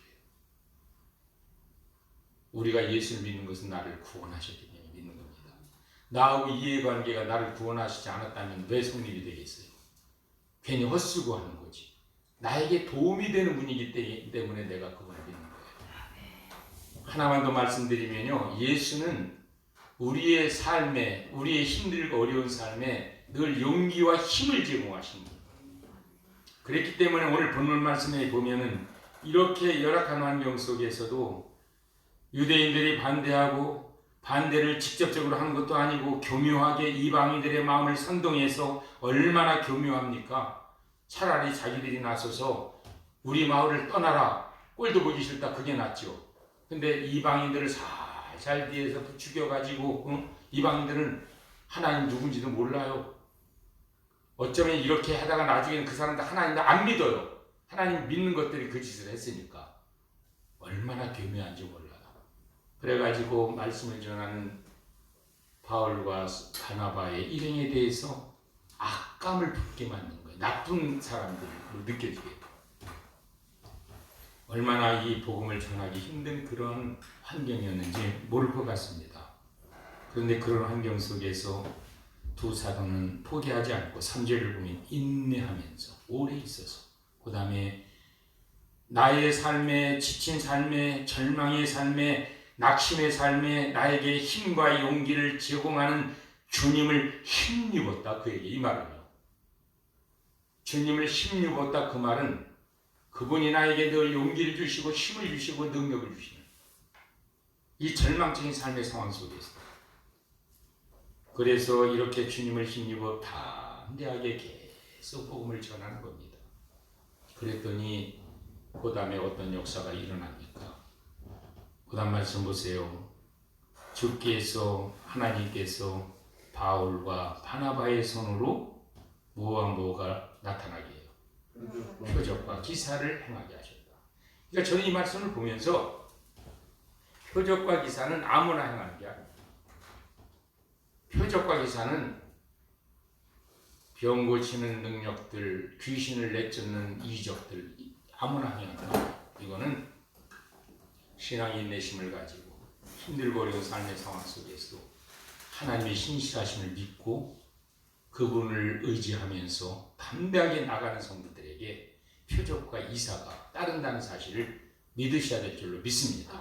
우리가 예수를 믿는 것은 나를 구원하셨기 때문에 믿는 겁니다. 나하고 이해관계가 나를 구원하시지 않았다면 왜 성립이 되겠어요? 괜히 헛수고 하는 거지. 나에게 도움이 되는 분이기 때문에 내가 그분을 믿는 거예요. 하나만 더 말씀드리면요. 예수는 우리의 삶에, 우리의 힘들고 어려운 삶에 늘 용기와 힘을 제공하신 분이에요. 그랬기 때문에 오늘 본문 말씀에 보면은 이렇게 열악한 환경 속에서도 유대인들이 반대를 직접적으로 하는 것도 아니고 교묘하게 이방인들의 마음을 선동해서 얼마나 교묘합니까? 차라리 자기들이 나서서 우리 마을을 떠나라. 꼴도 보기 싫다. 그게 낫죠. 근데 이방인들을 살살 뒤에서 죽여가지고 이방인들은 하나님 누군지도 몰라요. 어쩌면 이렇게 하다가 나중에는 그 사람들 하나님도 안 믿어요. 하나님 믿는 것들이 그 짓을 했으니까. 얼마나 교묘한지 몰라요. 그래가지고 말씀을 전하는 바울과 바나바의 일행에 대해서 악감을 품게 만든 거예요. 나쁜 사람들로 느껴지게. 얼마나 이 복음을 전하기 힘든 그런 환경이었는지 모를 것 같습니다. 그런데 그런 환경 속에서 두 사도는 포기하지 않고 3절을 보면 인내하면서 오래 있어서 그 다음에 나의 삶에 지친 삶에 절망의 삶에 낙심의 삶에 나에게 힘과 용기를 제공하는 주님을 힘입었다 그 얘기 이 말은요. 주님을 힘입었다 그 말은 그분이 나에게 늘 용기를 주시고 힘을 주시고 능력을 주시는 이 절망적인 삶의 상황 속에서 그래서 이렇게 주님을 힘입어 담대하게 계속 복음을 전하는 겁니다. 그랬더니 그 다음에 어떤 역사가 일어납니까? 그 다음 말씀 보세요. 주께서 하나님께서 바울과 바나바의 손으로 뭐와 뭐가 나타나게 해요? 표적과 기사를 행하게 하셨다. 그러니까 저는 이 말씀을 보면서 표적과 기사는 아무나 행하는 게 아니에요. 표적과 기사는 병 고치는 능력들, 귀신을 내쫓는 이적들 아무나 행한다. 이거는 신앙의 인내심을 가지고 힘들고 어려운 삶의 상황 속에서도 하나님의 신실하심을 믿고 그분을 의지하면서 담대하게 나가는 성도들에게 표적과 이사가 따른다는 사실을 믿으셔야 될 줄로 믿습니다.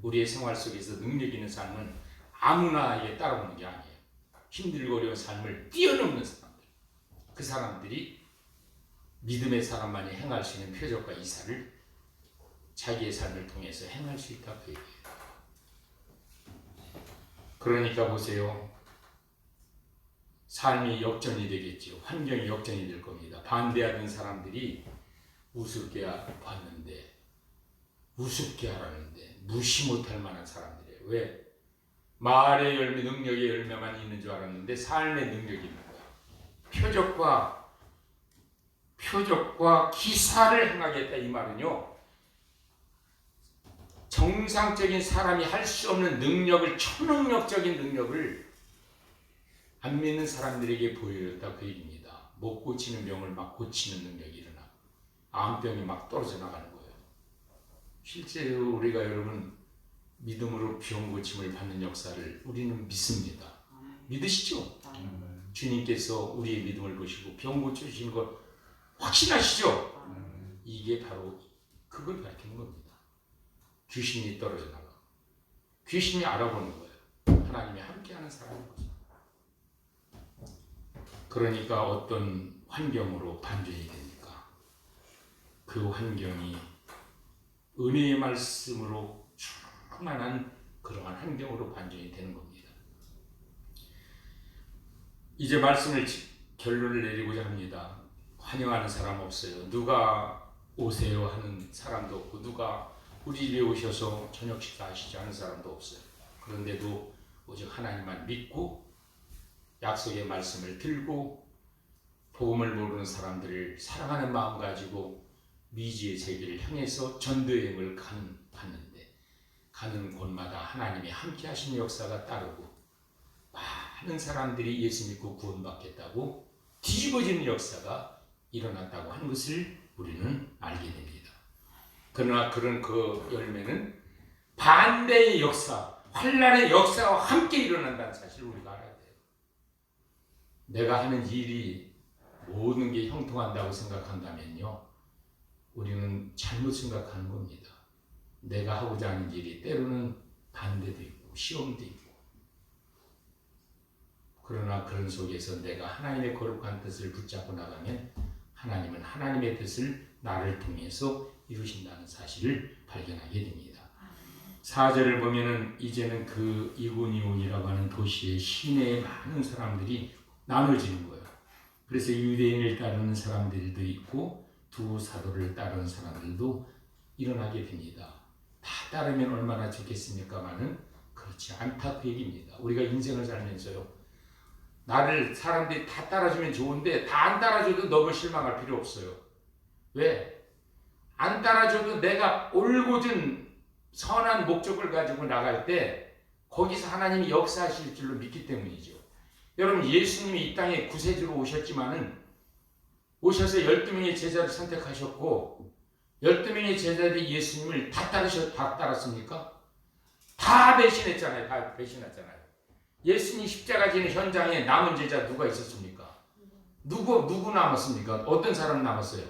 우리의 생활 속에서 능력 있는 삶은 아무나에게 따라오는 게 아니에요. 힘들고 어려운 삶을 뛰어넘는 사람들, 그 사람들이 믿음의 사람만이 행할 수 있는 표적과 이사를 자기의 삶을 통해서 행할 수 있다 그 얘기예요. 그러니까 보세요. 삶이 역전이 되겠죠. 환경이 역전이 될 겁니다. 반대하는 사람들이 우습게 봤는데, 우습게 하라는데 무시 못할 만한 사람들이에요. 왜? 말의 열매, 능력의 열매만 있는 줄 알았는데 삶의 능력이 있는 거야. 표적과 기사를 행하겠다 이 말은요. 정상적인 사람이 할 수 없는 능력을, 초능력적인 능력을 안 믿는 사람들에게 보여줬다 그 얘기입니다. 못 고치는 병을 막 고치는 능력이 일어나. 암병이 막 떨어져 나가는 거예요. 실제로 우리가 여러분 믿음으로 병 고침을 받는 역사를 우리는 믿습니다. 믿으시죠? 주님께서 우리의 믿음을 보시고 병 고쳐주신 걸 확신하시죠? 이게 바로 그걸 밝히는 겁니다. 귀신이 떨어져 나가. 귀신이 알아보는 거예요. 하나님이 함께하는 사람인 거죠. 그러니까 어떤 환경으로 반전이 됩니까? 그 환경이 은혜의 말씀으로 충만한 그러한 환경으로 반전이 되는 겁니다. 이제 말씀을 결론을 내리고자 합니다. 환영하는 사람 없어요. 누가 오세요 하는 사람도 없고 누가 우리 집에 오셔서 저녁 식사하시지 않은 사람도 없어요. 그런데도 오직 하나님만 믿고 약속의 말씀을 들고 복음을 모르는 사람들을 사랑하는 마음 가지고 미지의 세계를 향해서 전도여행을 갔는데 가는 곳마다 하나님의 함께 하시는 역사가 따르고 많은 사람들이 예수 믿고 구원받겠다고 뒤집어지는 역사가 일어났다고 하는 것을 우리는 알게 됩니다. 그러나 그런 그 열매는 반대의 역사, 환난의 역사와 함께 일어난다는 사실을 우리가 알아야 돼요. 내가 하는 일이 모든 게 형통한다고 생각한다면요, 우리는 잘못 생각하는 겁니다. 내가 하고자 하는 일이 때로는 반대도 있고 시험도 있고, 그러나 그런 속에서 내가 하나님의 거룩한 뜻을 붙잡고 나가면 하나님은 하나님의 뜻을 나를 통해서 이루신다는 사실을 발견하게 됩니다. 4절을 보면은 이제는 그 이고니온이라고 하는 도시의 시내에 많은 사람들이 나눠지는 거예요. 그래서 유대인을 따르는 사람들도 있고 두 사도를 따르는 사람들도 일어나게 됩니다. 다 따르면 얼마나 좋겠습니까마는 그렇지 않다 그 얘기입니다. 우리가 인생을 살면서요, 나를 사람들이 다 따라주면 좋은데 다 안 따라줘도 너무 실망할 필요 없어요. 왜? 안 따라줘도 내가 올곧은 선한 목적을 가지고 나갈 때 거기서 하나님이 역사하실 줄로 믿기 때문이죠. 여러분, 예수님이 이 땅에 구세주로 오셨지만은 오셔서 12명의 제자를 선택하셨고 12명의 제자들이 예수님을 다 따랐습니까? 다 배신했잖아요. 다 배신했잖아요. 예수님 십자가 지는 현장에 남은 제자 누가 있었습니까? 누구 남았습니까? 어떤 사람 남았어요?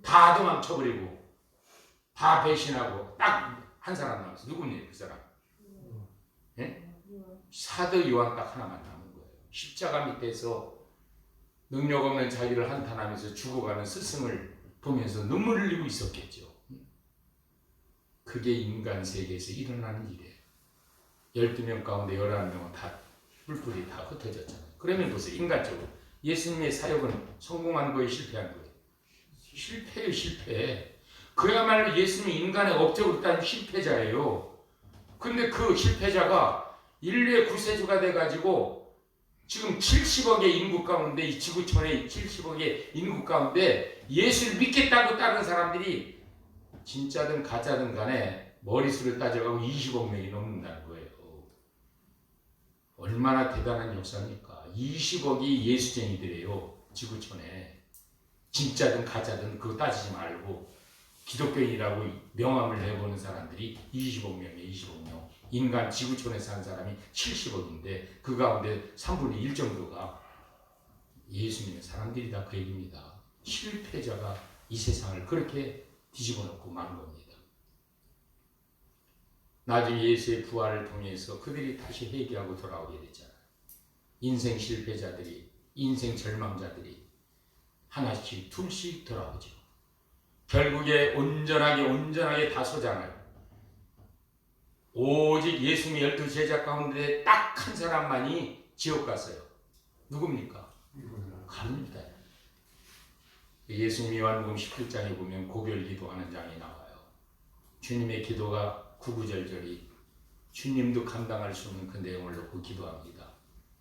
다 도망쳐버리고 다 배신하고 딱 한 사람 남았어요. 누구니 그 사람? 예? 사도 요한 딱 하나만 남은 거예요. 십자가 밑에서 능력 없는 자기를 한탄하면서 죽어가는 스승을 보면서 눈물을 흘리고 있었겠죠. 그게 인간 세계에서 일어나는 일이에요. 12명 가운데 11명은 다 뿔뿔이 다 흩어졌잖아요. 그러면 보세요. 인간적으로 예수님의 사역은 성공한 거에 실패한 거예요. 실패예요, 실패. 그야말로 예수님이 인간의 업적으로 따진 실패자예요. 근데 그 실패자가 인류의 구세주가 돼가지고 지금 70억의 인구 가운데, 이 지구촌의 70억의 인구 가운데 예수를 믿겠다고 따르는 사람들이 진짜든 가짜든 간에 머릿수를 따져가고 20억 명이 넘는다는 거예요. 얼마나 대단한 역사입니까? 20억이 예수쟁이들이에요. 지구촌에. 진짜든 가짜든 그거 따지지 말고 기독교인이라고 명함을 내보는 사람들이 20억 명이에요. 20억 명. 인간 지구촌에 사는 사람이 70억인데 그 가운데 3분의 1 정도가 예수 믿는 사람들이다, 그 얘기입니다. 실패자가 이 세상을 그렇게 뒤집어 놓고 만 겁니다. 나중에 예수의 부활을 통해서 그들이 다시 회개하고 돌아오게 됐잖아요. 인생 실패자들이, 인생 절망자들이 하나씩 둘씩 돌아오죠. 결국에 온전하게 다 서잖아요. 오직 예수님의 12제자 가운데 딱 한 사람만이 지옥 갔어요. 누굽니까? 가룟유다. 예수님이 요한복음 18장에 보면 고별 기도하는 장이 나와요. 주님의 기도가 구구절절히 주님도 감당할 수 없는 그 내용을 놓고 기도합니다.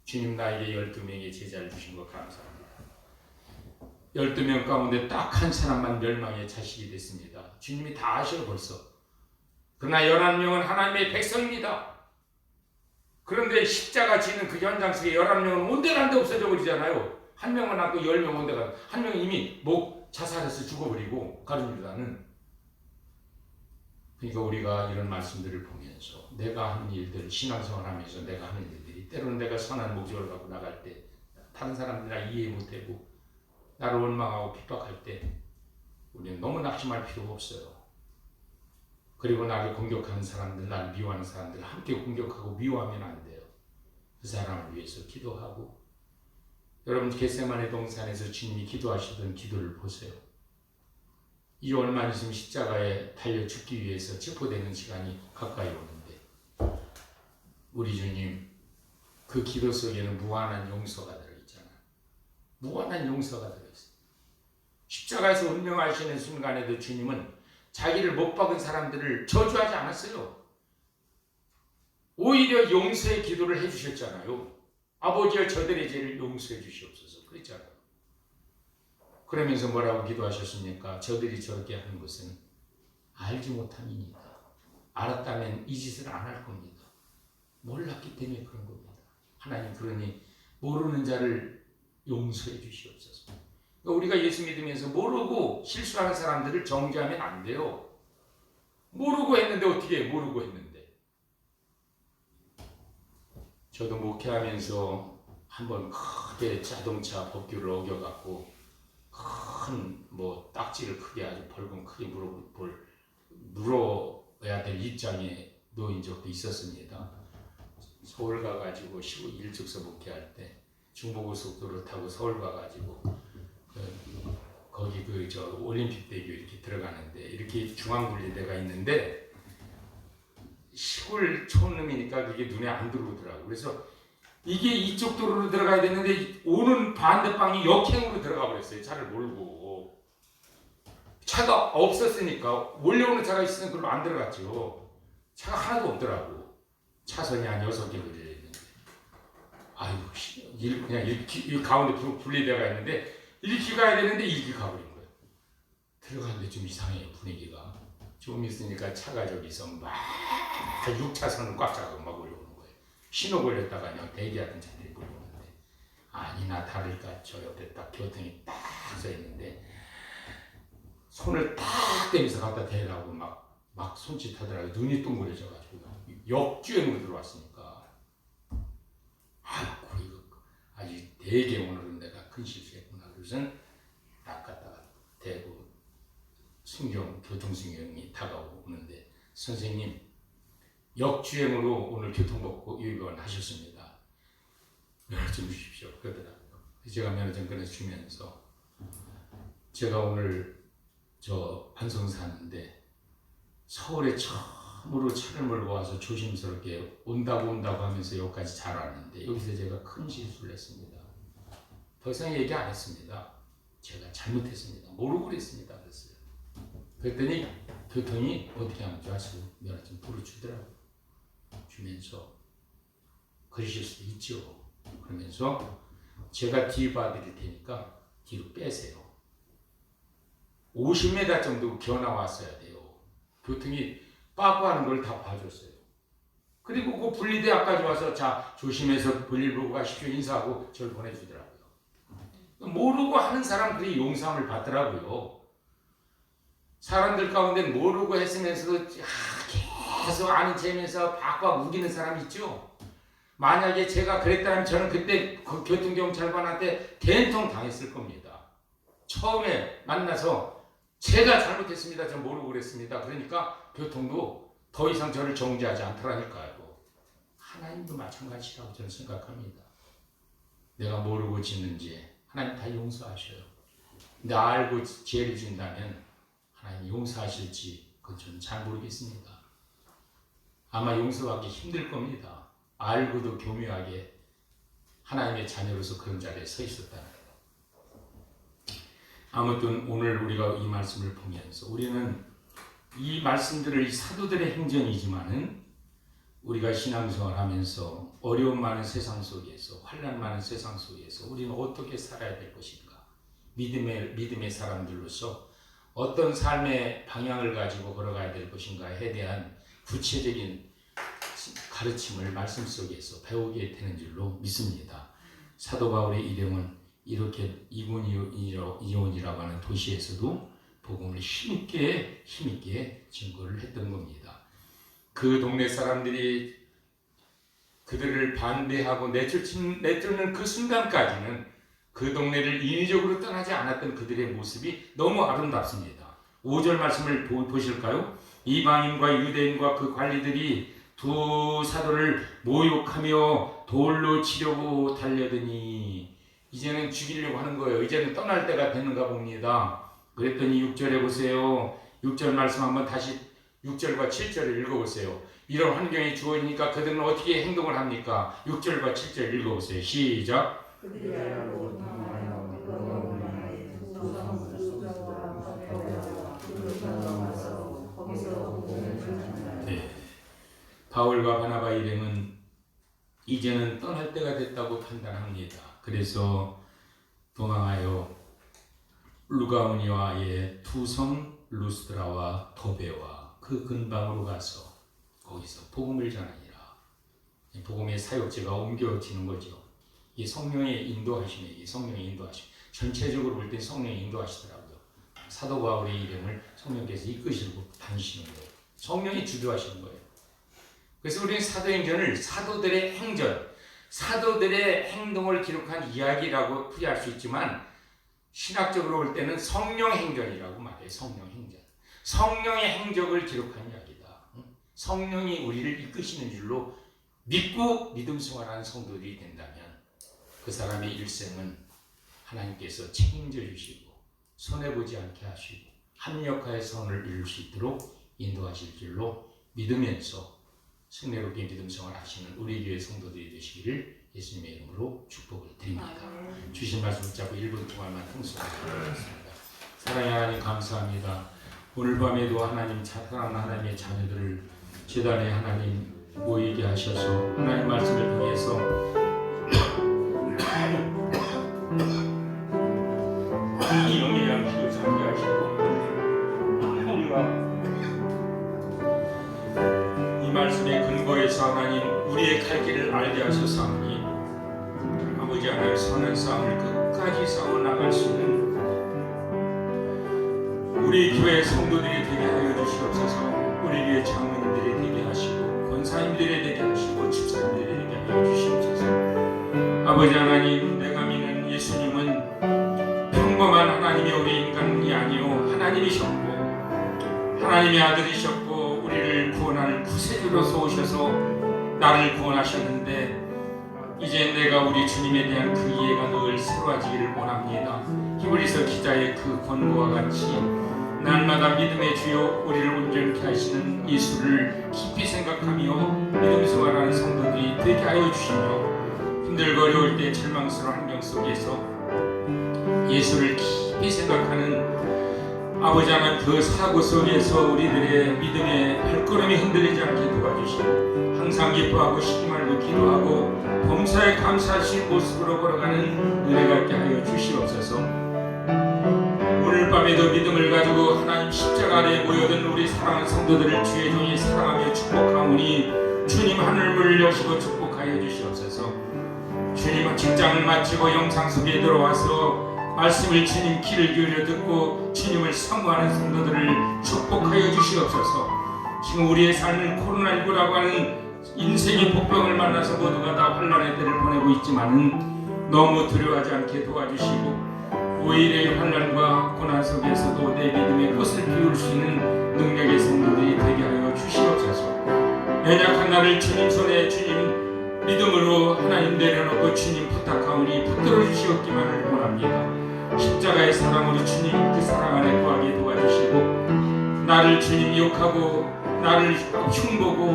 주님, 나에게 12명의 제자를 주신 것 감사합니다. 12명 가운데 딱 한 사람만 멸망의 자식이 됐습니다. 주님이 다 아셔요, 벌써. 그러나 11명은 하나님의 백성입니다. 그런데 십자가 지는 그 현장 속에 11명은 온데간데 없어져 버리잖아요. 한 명은 남고 10명 온데간데, 한 명은 이미 자살해서 죽어버리고, 가룟유다는. 그러니까 우리가 이런 말씀들을 보면서 내가 하는 일들, 신앙생활하면서 내가 하는 일들이 때로는 내가 선한 목적을 갖고 나갈 때 다른 사람들이나 이해 못하고 나를 원망하고 핍박할 때 우리는 너무 낙심할 필요가 없어요. 그리고 나를 공격하는 사람들, 나를 미워하는 사람들 함께 공격하고 미워하면 안 돼요. 그 사람을 위해서 기도하고. 여러분, 겟세마네 동산에서 주님이 기도하시던 기도를 보세요. 이 얼마 있으면 십자가에 달려 죽기 위해서 체포되는 시간이 가까이 오는데 우리 주님, 그 기도 속에는 무한한 용서가 들어있잖아요. 무한한 용서가 들어있어요. 십자가에서 운명하시는 순간에도 주님은 자기를 못 박은 사람들을 저주하지 않았어요. 오히려 용서의 기도를 해주셨잖아요. 아버지여, 저들의 죄를 용서해 주시옵소서 그랬잖아요. 그러면서 뭐라고 기도하셨습니까? 저들이 저렇게 하는 것은 알지 못함이니이다. 알았다면 이 짓을 안 할 겁니다. 몰랐기 때문에 그런 겁니다. 하나님, 그러니 모르는 자를 용서해 주시옵소서. 그러니까 우리가 예수 믿으면서 모르고 실수하는 사람들을 정죄하면 안 돼요. 모르고 했는데 어떻게 해? 모르고 했는데. 저도 목회하면서 한번 크게 자동차 법규를 어겨갖고 큰 딱지를 크게 아주 벌금 크게 물어야 될 입장에 놓인 적도 있었습니다. 서울 가가지고 15일적서 목회할 때 중부고속도로를 타고 서울 가가지고 거기 올림픽대교 이렇게 들어가는데 이렇게 중앙분리대가 있는데 시골 촌놈이니까 그게 눈에 안 들어오더라고. 그래서 이게 이쪽 도로로 들어가야 되는데 오는 반대방이 역행으로 들어가 버렸어요. 차를 몰고. 차가 없었으니까 몰려오는 차가 있으면 그걸로 안 들어갔죠. 차가 하나도 없더라고. 차선이 한 6개 걸려 있는데. 아이고, 그냥 이 가운데 분리대가 있는데 이렇게 가야 되는데 이렇게 가버린 거예요. 들어갔는데 좀 이상해요, 분위기가. 좀 있으니까 차가 저기서 막 6차선은 꽉 차고 막 올라오는 거예요. 신호 걸렸다가 그냥 대기하던 차들이 몰려오는데 아니나 다를까 저 옆에 딱 교통이 딱 서 있는데 손을 딱 대면서 갖다 대라고 막 손짓하더라고요. 눈이 동그래져가지고 역주행으로 들어왔으니까. 아이고, 이거 아주 되게 오늘은 내가 큰 실수했구나. 그래서는 딱 갖다가 대고 교통순경이 다가오는데 선생님, 역주행으로 오늘 교통법규 위반 하셨습니다. 면허증 주십시오 그러더라고요. 제가 면허증 끊어주면서 제가 오늘 안성 사는데 서울에 처음으로 차를 몰고 와서 조심스럽게 온다고 하면서 여기까지 잘 왔는데 여기서 제가 큰 실수를 했습니다. 더 이상 얘기 안 했습니다. 제가 잘못했습니다. 모르고 그랬습니다. 그랬어요. 그랬더니 교통이 어떻게 하면 좋아서 면허증 부르주더라고요. 주면서 그러실 수도 있죠. 그러면서 제가 뒤 봐드릴 테니까 뒤로 빼세요. 50m 정도 겨나왔어야 돼요. 교통이 빠꾸하는 걸 다 봐줬어요. 그리고 그 분리대 앞까지 와서 자 조심해서 볼일 보고 가십시오 인사하고 저를 보내주더라고요. 모르고 하는 사람 그리 용서함을 받더라고요. 사람들 가운데 모르고 했으면서도 계속 아는 체면서 박박 우기는 사람 있죠. 만약에 제가 그랬다면 저는 그때 그 교통경찰관한테 된통 당했을 겁니다. 처음에 만나서 제가 잘못했습니다. 저 모르고 그랬습니다. 그러니까 교통도 더 이상 저를 정죄하지 않더라니까요. 하나님도 마찬가지라고 저는 생각합니다. 내가 모르고 짓는지 하나님 다 용서하셔요. 근데 알고 죄를 짓는다면 하나님 용서하실지 그건 저는 잘 모르겠습니다. 아마 용서하기 힘들 겁니다. 알고도 교묘하게 하나님의 자녀로서 그런 자리에 서 있었다는 거예요. 아무튼 오늘 우리가 이 말씀을 보면서 우리는 이 말씀들을 사도들의 행전이지만은 우리가 신앙생활 하면서 어려움 많은 세상 속에서 환난 많은 세상 속에서 우리는 어떻게 살아야 될 것인가, 믿음의 사람들로서 어떤 삶의 방향을 가지고 걸어가야 될 것인가에 대한 구체적인 가르침을 말씀 속에서 배우게 되는 줄로 믿습니다. 사도 바울의 일행은 이렇게 이온이라고 하는 도시에서도 복음을 힘있게 증거를 했던 겁니다. 그 동네 사람들이 그들을 반대하고 내쫓는 그 순간까지는 그 동네를 인위적으로 떠나지 않았던 그들의 모습이 너무 아름답습니다. 5절 말씀을 보실까요? 이방인과 유대인과 그 관리들이 두 사도를 모욕하며 돌로 치려고 달려드니 이제는 죽이려고 하는 거예요. 이제는 떠날 때가 됐는가 봅니다. 그랬더니 6절에 보세요. 6절 말씀 한번 다시 6절과 7절을 읽어보세요. 이런 환경이 주어지니까 그들은 어떻게 행동을 합니까? 6절과 7절 읽어보세요. 시작. 그들이 알고 당하여 그러고 만하에 도성 수정과 바벨론과 그들로 와서 거기서 복음을 전한다. 네. 바울과 바나바 일행은 이제는 떠날 때가 됐다고 판단합니다. 그래서 도망하여 루가오니아의 두 성 루스드라와 더베와 그 근방으로 가서 거기서 복음을 전하니라. 복음의 사역제가 옮겨지는 거죠. 이 성령의 인도하심에, 전체적으로 볼 때 성령이 인도하시더라고요. 사도 바울의 일행을 성령께서 이끄시고 다니시는 거예요. 성령이 주도하시는 거예요. 그래서 우리는 사도행전을 사도들의 행전, 사도들의 행동을 기록한 이야기라고 풀이할 수 있지만 신학적으로 볼 때는 성령 행전이라고 말해요. 성령 행전. 성령의 행적을 기록한 이야기다. 성령이 우리를 이끄시는 줄로 믿고 믿음 생활하는 성도들이 된다면 그 사람의 일생은 하나님께서 책임져 주시고 손해보지 않게 하시고 합력하여 선을 이룰 수 있도록 인도하실 줄로 믿으면서 승리롭게 믿음 생활 하시는 우리 교회 성도들이 되시기를 예수님의 이름으로 축복을 드립니다. 주신 말씀 붙잡고 1분 동안만 흥수하겠습니다. 사랑의 하나님 감사합니다. 오늘 밤에도 하나님 사랑하는 하나님의 자녀들을 제단에 하나님 모이게 하셔서 하나님 말씀을 통해서 이 영예한 기도 참게 하시고 이 말씀의 근거에서 하나님 우리의 갈 길을 알게 하셨사오니 아버지 하나님 선한 싸움을 끝까지 싸워 나갈 수 있는 우리 교회 성도들이 되게 하여 주시옵소서. 우리 교회 장로님들이 되게 하시고 권사님들이 되게 하시고 집사님들이 되게 하여 주시옵소서. 아버지 하나님, 내가 믿는 예수님은 평범한 하나님의 우리 인간이 아니요 하나님이셨고 하나님의 아들이셨고 우리를 구원하는 구세주로서 오셔서 나를 구원하셨는데 이제 내가 우리 주님에 대한 그 이해가 늘 새로워지기를 원합니다. 히브리서 기자의 그 권고와 같이 날마다 믿음의 주요 우리를 온전케 하시는 예수를 깊이 생각하며 믿음 생활하는 성도들이 되게 하여 주시며 힘들고 어려울 때 절망스러운 환경 속에서 예수를 깊이 깊이 생각하는 아버지 하나님 그 사고 속에서 우리들의 믿음의 발걸음이 흔들리지 않게 도와주시고 항상 기뻐하고 쉬지 말고 기도하고 범사에 감사할 수 있는 모습으로 걸어가는 은혜가 있게 하여 주시옵소서. 오늘 밤에도 믿음을 가지고 하나님 십자가 아래에 모여든 우리 사랑하는 성도들을 주의 종이 사랑하며 축복하오니 주님 하늘문을 여시고 축복하여 주시옵소서. 주님은 직장을 마치고 영상 속에 들어와서 말씀을 주님 귀를 기울여 듣고 주님을 사모하는 성도들을 축복하여 주시옵소서. 지금 우리의 삶은 코로나19라고 하는 인생의 복병을 만나서 모두가 다 환난의 때를 보내고 있지만은 너무 두려워하지 않게 도와주시고 오히려 환난과 고난 속에서도 내 믿음의 꽃을 피울 수 있는 능력의 성도들이 되게 하여 주시옵소서. 연약한 나를 주님 손에 주님 믿음으로 하나님 내려놓고 주님 부탁하오니 붙들어 주시옵기만을 원합니다. 십자가의 사랑으로 주님 그 사랑 안에 거하게 도와주시고 나를 주님 욕하고 나를 흉보고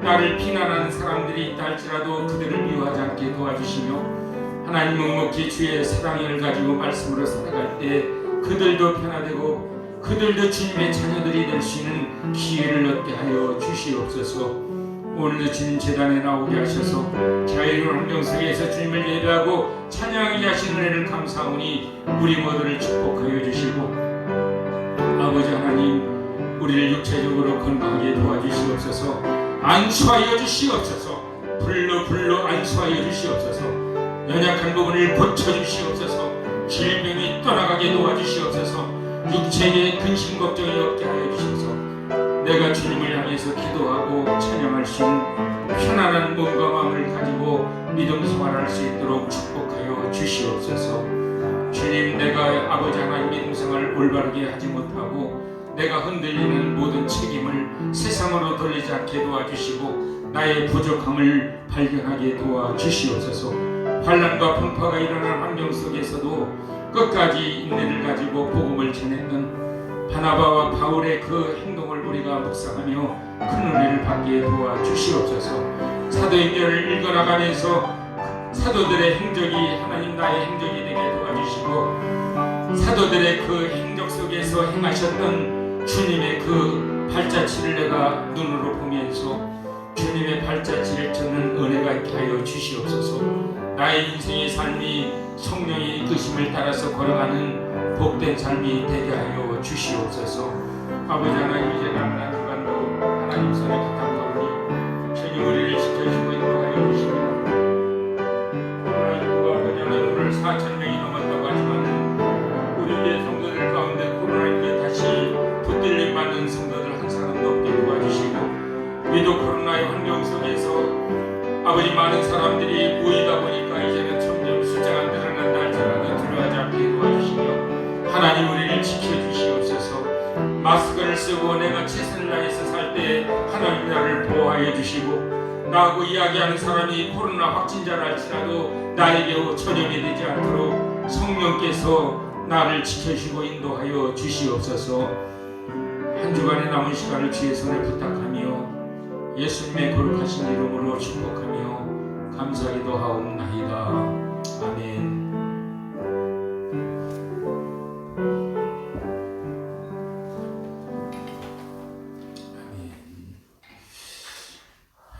나를 비난하는 사람들이 있다 할지라도 그들을 미워하지 않게 도와주시며 하나님 묵묵히 주의 사랑을 가지고 말씀으로 살아갈 때 그들도 변화되고 그들도 주님의 자녀들이 될 수 있는 기회를 얻게 하여 주시옵소서. 오늘도 주님 제단에 나오게 하셔서 자유로운 환경 속에서 주님을 예배하고 찬양하게 하신 은혜를 감사하오니 우리 모두를 축복하여 주시고 아버지 하나님 우리를 육체적으로 건강하게 도와주시옵소서. 안수하여 주시옵소서. 불로 안수하여 주시옵소서. 연약한 부분을 고쳐주시옵소서. 질병이 떠나가게 도와주시옵소서. 육체에 근심 걱정이 없게 하여 주셔서 내가 주님을 향해서 기도하고 찬양할 수 있는 편안한 몸과 마음을 가지고 믿음 생활할 수 있도록 축복하여 주시옵소서. 주님 내가 아버지 하나님 믿음 생활을 올바르게 하지 못하고 내가 흔들리는 모든 책임을 세상으로 돌리지 않게 도와주시고 나의 부족함을 발견하게 도와주시옵소서. 환난과 풍파가 일어나는 환경 속에서도 끝까지 인내를 가지고 복음을 전했던 바나바와 바울의 그 행동을 우리가 묵상하며 큰 은혜를 받게 도와주시옵소서. 사도행전을 읽어나가면서 사도들의 행적이 하나님 나의 행적이 되게 도와주시고 사도들의 그 행적 속에서 행하셨던 주님의 그 발자취를 내가 눈으로 보면서 주님의 발자취를 찾는 은혜가 있게 하여 주시옵소서. 나의 인생의 삶이 성령의 이끄심을 따라서 걸어가는 복된 삶이 되게 하여 주시옵소서. 아버지 하나님 이제 남은 한 주간도 하나님 손에 부탁하오니 주님 우리를 지켜주시고 인도하여 주시옵소서. 코로나19가 아버지 하나님 오늘 4,000명이 넘었다고 하지만 우리의 성도들 가운데 코로나19에 다시 붙들림 받는 성도들 한 사람도 없게 도와주시고 우리도 코로나의 환경 속에서 아버지 많은 사람들이 모이다 보니까 이제는 점점 숫자가 늘어난다 할지라도 두려워하지 않게 도와주시며 하나님 우리를 지켜주시옵소서. 마스크를 쓰고 내가 최선을 다해서 살 때 하나님 나를 보호하여 주시고 나하고 이야기하는 사람이 코로나 확진자라 할지라도 나에게 전염이 되지 않도록 성령께서 나를 지켜주시고 인도하여 주시옵소서. 한 주간의 남은 시간을 주의 손에 부탁하며 예수님의 거룩하신 이름으로 축복하며 감사기도 하옵나이다. 아멘.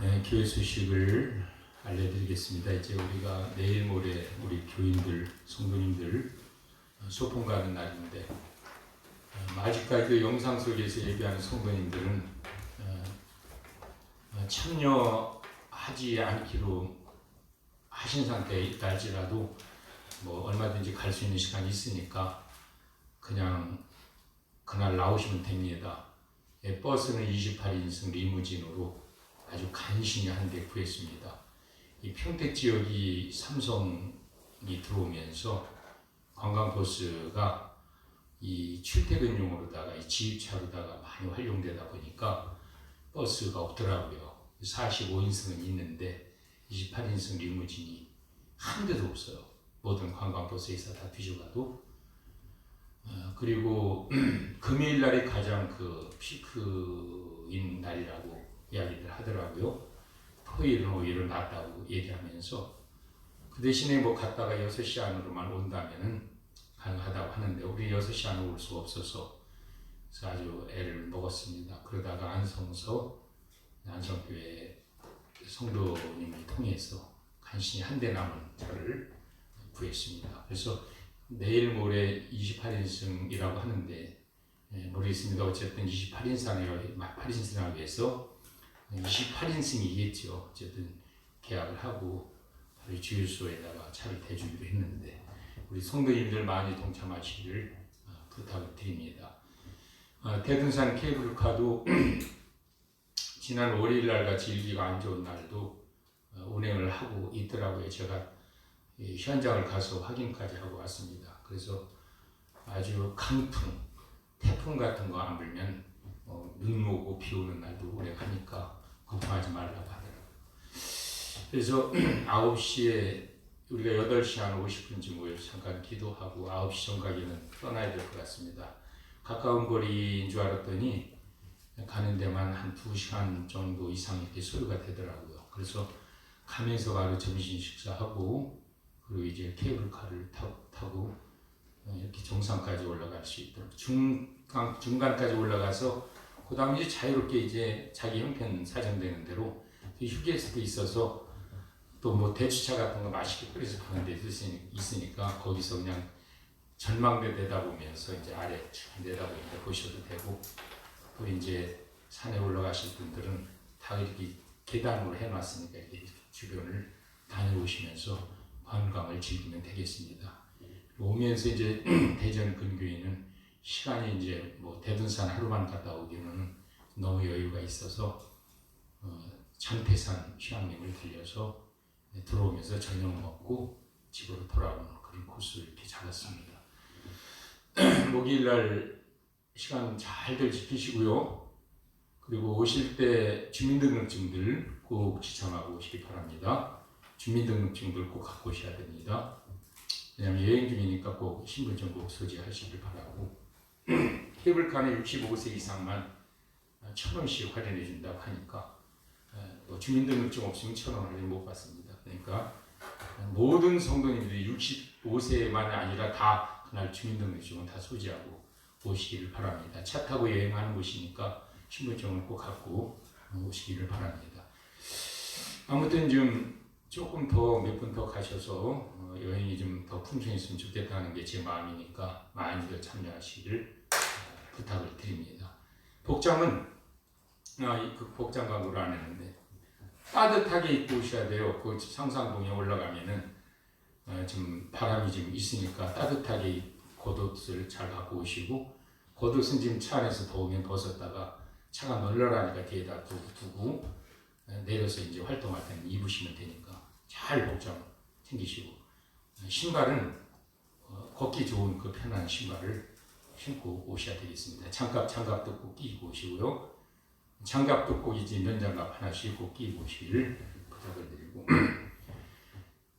네, 교회 소식을 알려드리겠습니다. 이제 우리가 내일 모레 우리 교인들, 성도님들 소풍 가는 날인데 아직까지 영상 속에서 예배하는 성도님들은 참여하지 않기로 하신 상태에 있다 할지라도 뭐 얼마든지 갈 수 있는 시간이 있으니까 그냥 그날 나오시면 됩니다. 버스는 28인승 리무진으로 아주 간신히 한 대 구했습니다. 이 평택 지역이 삼성이 들어오면서 관광버스가 이 출퇴근용으로다가 이 지입차로다가 많이 활용되다 보니까 버스가 없더라고요. 45인승은 있는데 28인승 리무진이 한 대도 없어요. 모든 관광버스에서 다 뒤져봐도. 그리고 금요일 날이 가장 그 피크인 날이라고 이야기를 하더라고요. 토요일은 오히려 낫다고 얘기하면서 그 대신에 뭐 갔다가 6시 안으로만 온다면은 가능하다고 하는데 우리 6시 안에 올 수가 없어서 그래서 아주 애를 먹었습니다. 그러다가 안성교회 성도님을 통해서 간신히 한 대 남은 차를 구했습니다. 그래서 내일 모레 28인승이라고 하는데 모르겠습니다. 어쨌든 8인승을 위해서 28인승이겠죠. 어쨌든 계약을 하고 바로 주유소에다가 차를 대주기로 했는데 우리 성도님들 많이 동참하시기를 부탁을 드립니다. 대둔산 케이블카도 지난 월요일날 같이 일기가 안 좋은 날도 운행을 하고 있더라고요. 제가 현장을 가서 확인까지 하고 왔습니다. 그래서 아주 강풍, 태풍 같은 거 안 불면 눈 오고 비 오는 날도 운행하니까 걱정하지 말라고 하더라고요. 그래서 9시에 우리가 8시 한 50분쯤 모여서 잠깐 기도하고 9시 전까지는 떠나야 될 것 같습니다. 가까운 거리인 줄 알았더니 가는 데만 한 2시간 정도 이상 이렇게 소요가 되더라고요. 그래서 가면서 바로 점심 식사하고 그리고 이제 케이블카를 타고 이렇게 정상까지 올라갈 수 있도록 중간까지 올라가서 그 다음에 이제 자유롭게 이제 자기 형편 사정되는 대로 휴게소도 있어서 또 뭐 대추차 같은 거 맛있게 끓여서 파는 데 있으니까 거기서 그냥 전망대 내다보면서 이제 아래 내다보면서 보셔도 되고 또 이제 산에 올라가실 분들은 다 이렇게 계단으로 해놨으니까 이렇게 주변을 다녀오시면서 관광을 즐기면 되겠습니다. 오면서 이제 대전 근교에는 시간이 이제 뭐 대둔산 하루만 갔다 오기는 너무 여유가 있어서 장태산 휴양림을 들려서 들어오면서 저녁 먹고 집으로 돌아오는 그런 코스를 이렇게 잡았습니다. 목요일날 시간 잘들 지키시고요. 그리고 오실 때 주민등록증들 꼭 지참하고 오시기 바랍니다. 주민등록증들 꼭 갖고 오셔야 됩니다. 왜냐하면 여행 중이니까 꼭 신분증 꼭 소지하시길 바라고 케이블카는 65세 이상만 1,000원씩 할인해 준다고 하니까 주민등록증 없으면 1,000원 할인 못 받습니다. 그러니까 모든 성도님들이 65세만이 아니라 다 그날 주민등록증은 다 소지하고 오시기를 바랍니다. 차 타고 여행하는 곳이니까 신분증을 꼭 갖고 오시기를 바랍니다. 아무튼 좀 조금 더 몇 분 더 가셔서 여행이 좀 더 풍성했으면 좋겠다는 게 제 마음이니까 많이들 참여하시기를 부탁을 드립니다. 복장은 그 복장 광고를 안 했는데 따뜻하게 입고 오셔야 돼요. 그 상상봉에 올라가면은 좀 바람이 좀 있으니까 따뜻하게 겉옷을 잘 갖고 오시고 겉옷은 지금 차 안에서 더우면 벗었다가 차가 널널하니까 뒤에다 두고 내려서 이제 활동할 때는 입으시면 되니까 잘 복장 챙기시고 신발은 걷기 좋은 그 편한 신발을 신고 오셔야 되겠습니다. 장갑도 꼭 끼고 오시고요. 장갑도 꼭 이제 면장갑 하나씩 꼭 끼고 오시기를 부탁을 드리고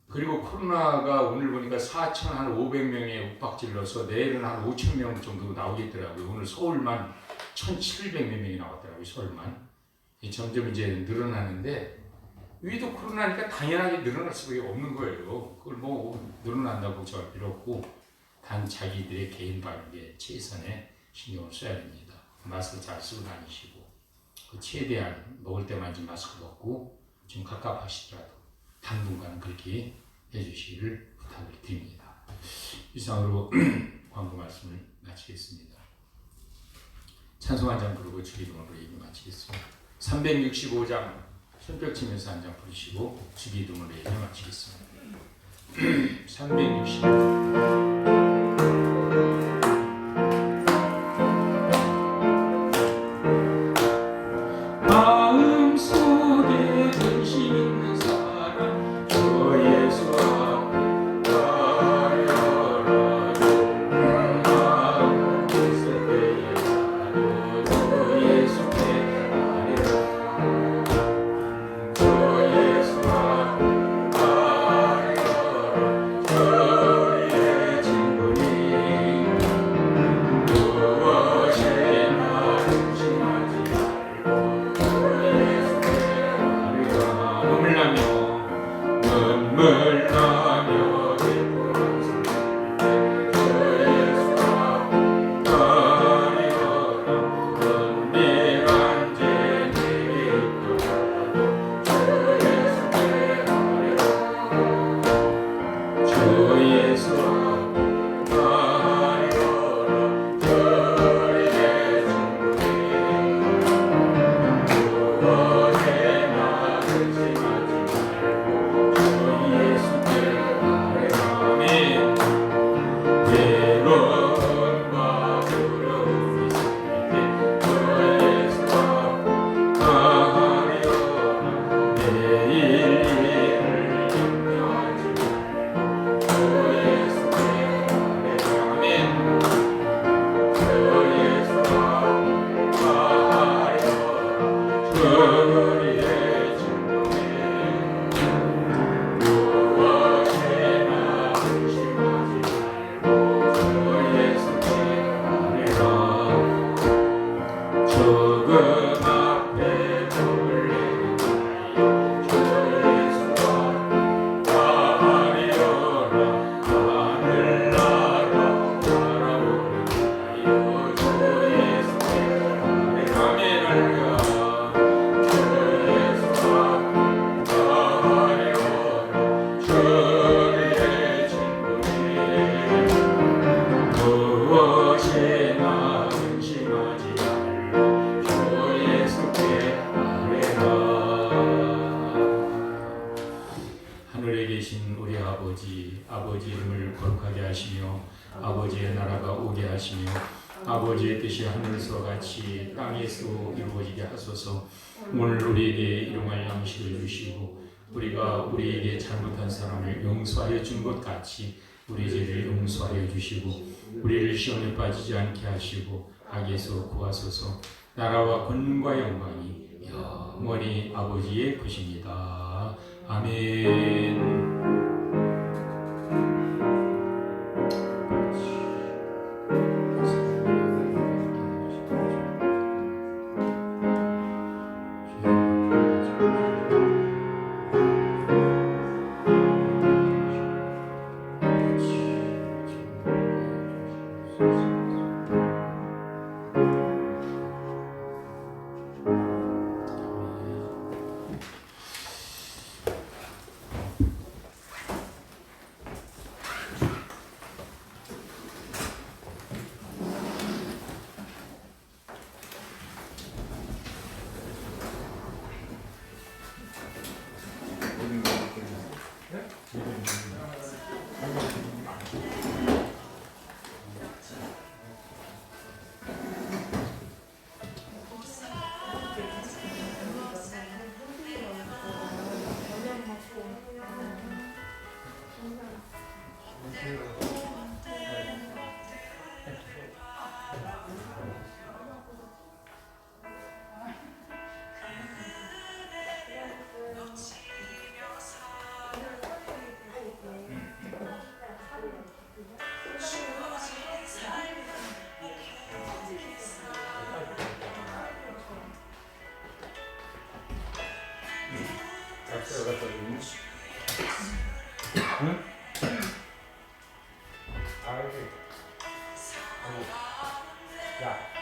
그리고 코로나가 오늘 보니까 4,500명에 욱박질러서 내일은 한 5,000명 정도 나오겠더라고요. 오늘 서울만 1,700몇 명이 나왔더라고요. 서울만. 점점 이제 늘어나는데 위도 코로나니까 당연하게 늘어날 수밖에 없는 거예요. 그걸 뭐 늘어난다고 걱정할 필요 없고 단 자기들의 개인 방역에 최선의 신경을 써야 됩니다. 마스크 잘 쓰고 다니시고 최대한 먹을 때만 좀 마스크 벗고 좀 갑갑하시더라도 당분간 그렇게 해주시기를 부탁을 드립니다. 이상으로 광고 말씀을 마치겠습니다. 찬송 한 장 부르고 주기도문으로 얘기 마치겠습니다. 365장 손뼉 치면서 한 장 부르시고 주기도문으로 얘기 마치겠습니다. 365 마음속에 근심 있는 사람 저 예수 앞에 가려라 마음 있을 때에 나도 저 예수께 가려라 저 예수 앞에 가려라 저의 언제나 근심하지 말고 주 예수께 아뢰라. 하늘에 계신 우리 아버지, 아버지 이름을 거룩하게 하시며 아버지의 나라가 오게 하시며 아버지의 뜻이 하늘에서 같이 땅에서 이루어지게 하소서. 오늘 우리에게 일용할 양식을 주시고 우리가 우리에게 잘못한 사람을 용서하여 준 것 같이 우리 죄를 용서하여 주시고 우리를 시험에 빠지지 않게 하시고 악에서 구하소서. 나라와 권능과 영광이 영원히 아버지의 것입니다. 아멘. 야.